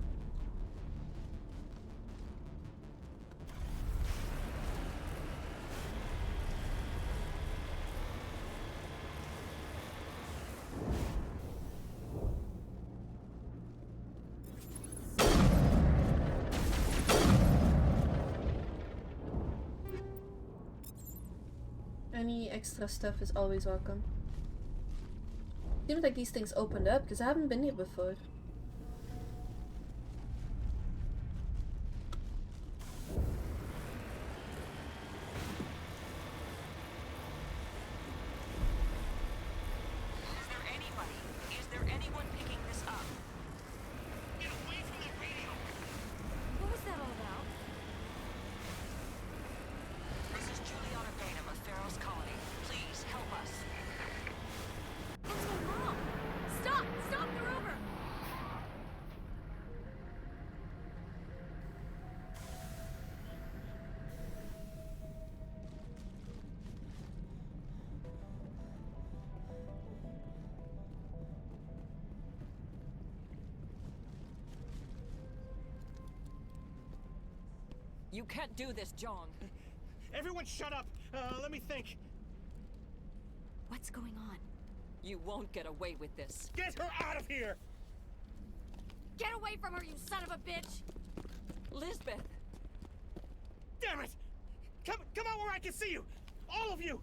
Any extra stuff is always welcome. Seems like these things opened up because I haven't been here before. Is there anybody? Is there anyone picking this up? Get away from that radio! What was that all about? This is Juliana Bainham of Feros Colony. Please help us. What's going wrong? Stop! Stop the rover! You can't do this, John. Everyone shut up! Let me think. What's going on? You won't get away with this. Get her out of here! Get away from her, you son of a bitch! Lisbeth! Damn it! Come out where I can see you! All of you!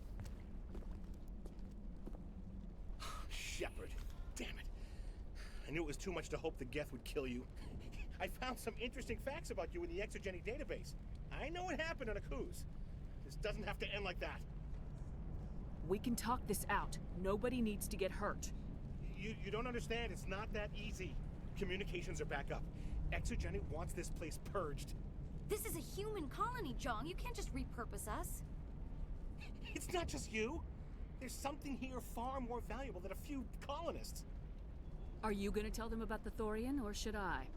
Shepard. Damn it. I knew it was too much to hope the Geth would kill you. I found some interesting facts about you in the Exogeny database. I know it happened on a cruise. This doesn't have to end like that. We can talk this out. Nobody needs to get hurt. You don't understand. It's not that easy. Communications are back up. Exogeny wants this place purged. This is a human colony, John. You can't just repurpose us. It's not just you. There's something here far more valuable than a few colonists. Are you gonna tell them about the Thorian, or should I?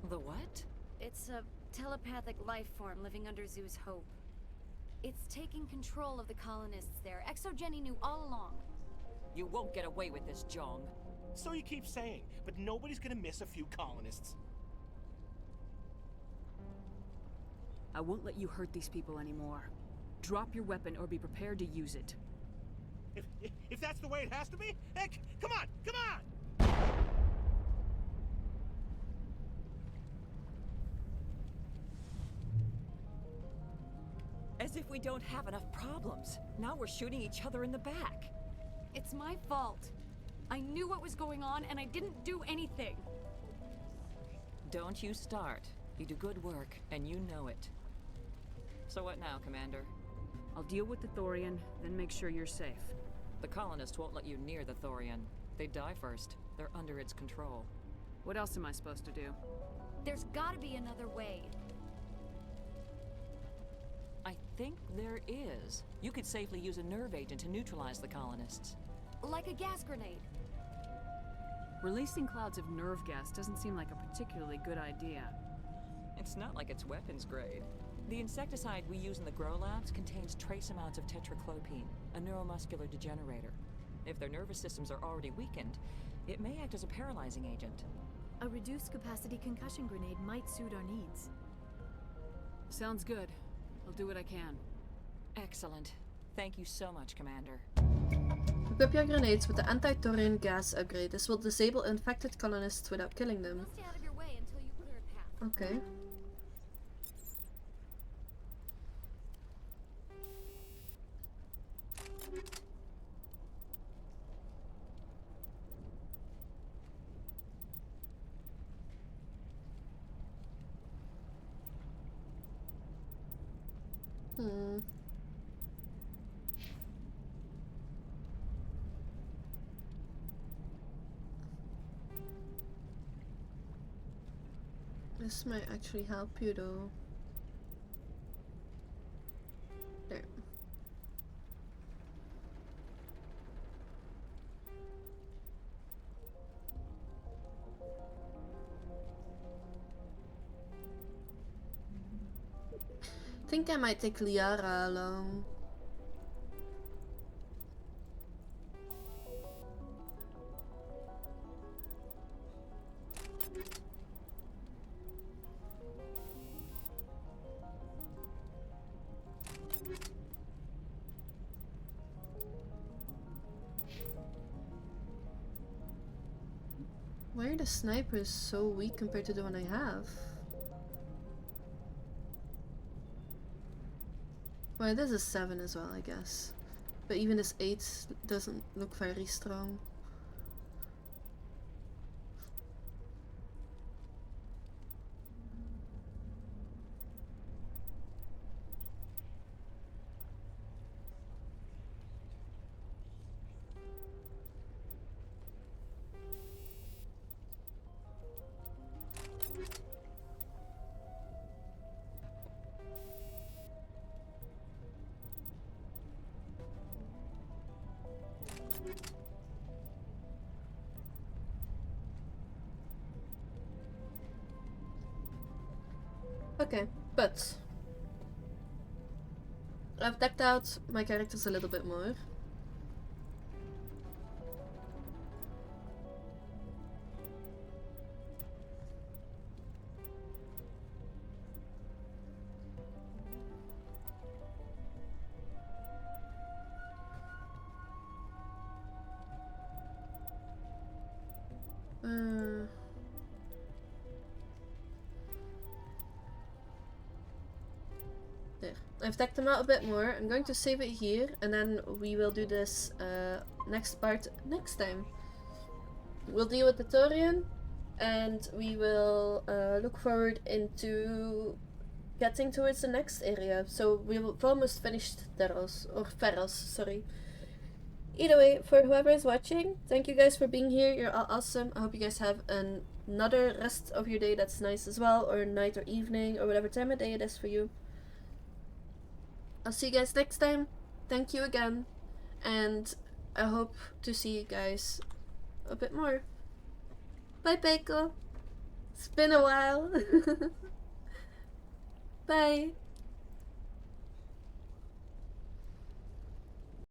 The what? It's a telepathic life form living under Zeus Hope. It's taking control of the colonists there. Exogeny knew all along. You won't get away with this, Jong. So you keep saying, but nobody's gonna miss a few colonists. I won't let you hurt these people anymore. Drop your weapon or be prepared to use it. If that's the way it has to be, heck, come on, come on! As if we don't have enough problems. Now we're shooting each other in the back. It's my fault. I knew what was going on and I didn't do anything. Don't you start. You do good work, and you know it. So what now, Commander? I'll deal with the Thorian, then make sure you're safe. The colonists won't let you near the Thorian. They die first. They're under its control. What else am I supposed to do? There's gotta be another way. I think there is. You could safely use a nerve agent to neutralize the colonists. Like a gas grenade. Releasing clouds of nerve gas doesn't seem like a particularly good idea. It's not like it's weapons grade. The insecticide we use in the grow labs contains trace amounts of tetraclopine, a neuromuscular degenerator. If their nervous systems are already weakened, it may act as a paralyzing agent. A reduced capacity concussion grenade might suit our needs. Sounds good. I'll do what I can. Excellent. Thank you so much, Commander. Equip your grenades with the anti-thorian gas upgrade. This will disable infected colonists without killing them. We'll stay out of your way until you clear a path. Okay. This might actually help you though. There. I think I might take Liara along. Why are the snipers so weak compared to the one I have? Well, this is 7 as well, I guess. But even this 8 doesn't look very strong. Okay, but I've decked out my characters a little bit more. There. I've decked them out a bit more. I'm going to save it here, and then we will do this next part next time. We'll deal with the Torian, and we will look forward into getting towards the next area. So we've almost finished Feros, sorry. Either way, for whoever is watching, thank you guys for being here. You're all awesome. I hope you guys have another rest of your day that's nice as well, or night or evening, or whatever time of day it is for you. I'll see you guys next time. Thank you again. and I hope to see you guys a bit more. Bye, Peiko. It's been a while. Bye.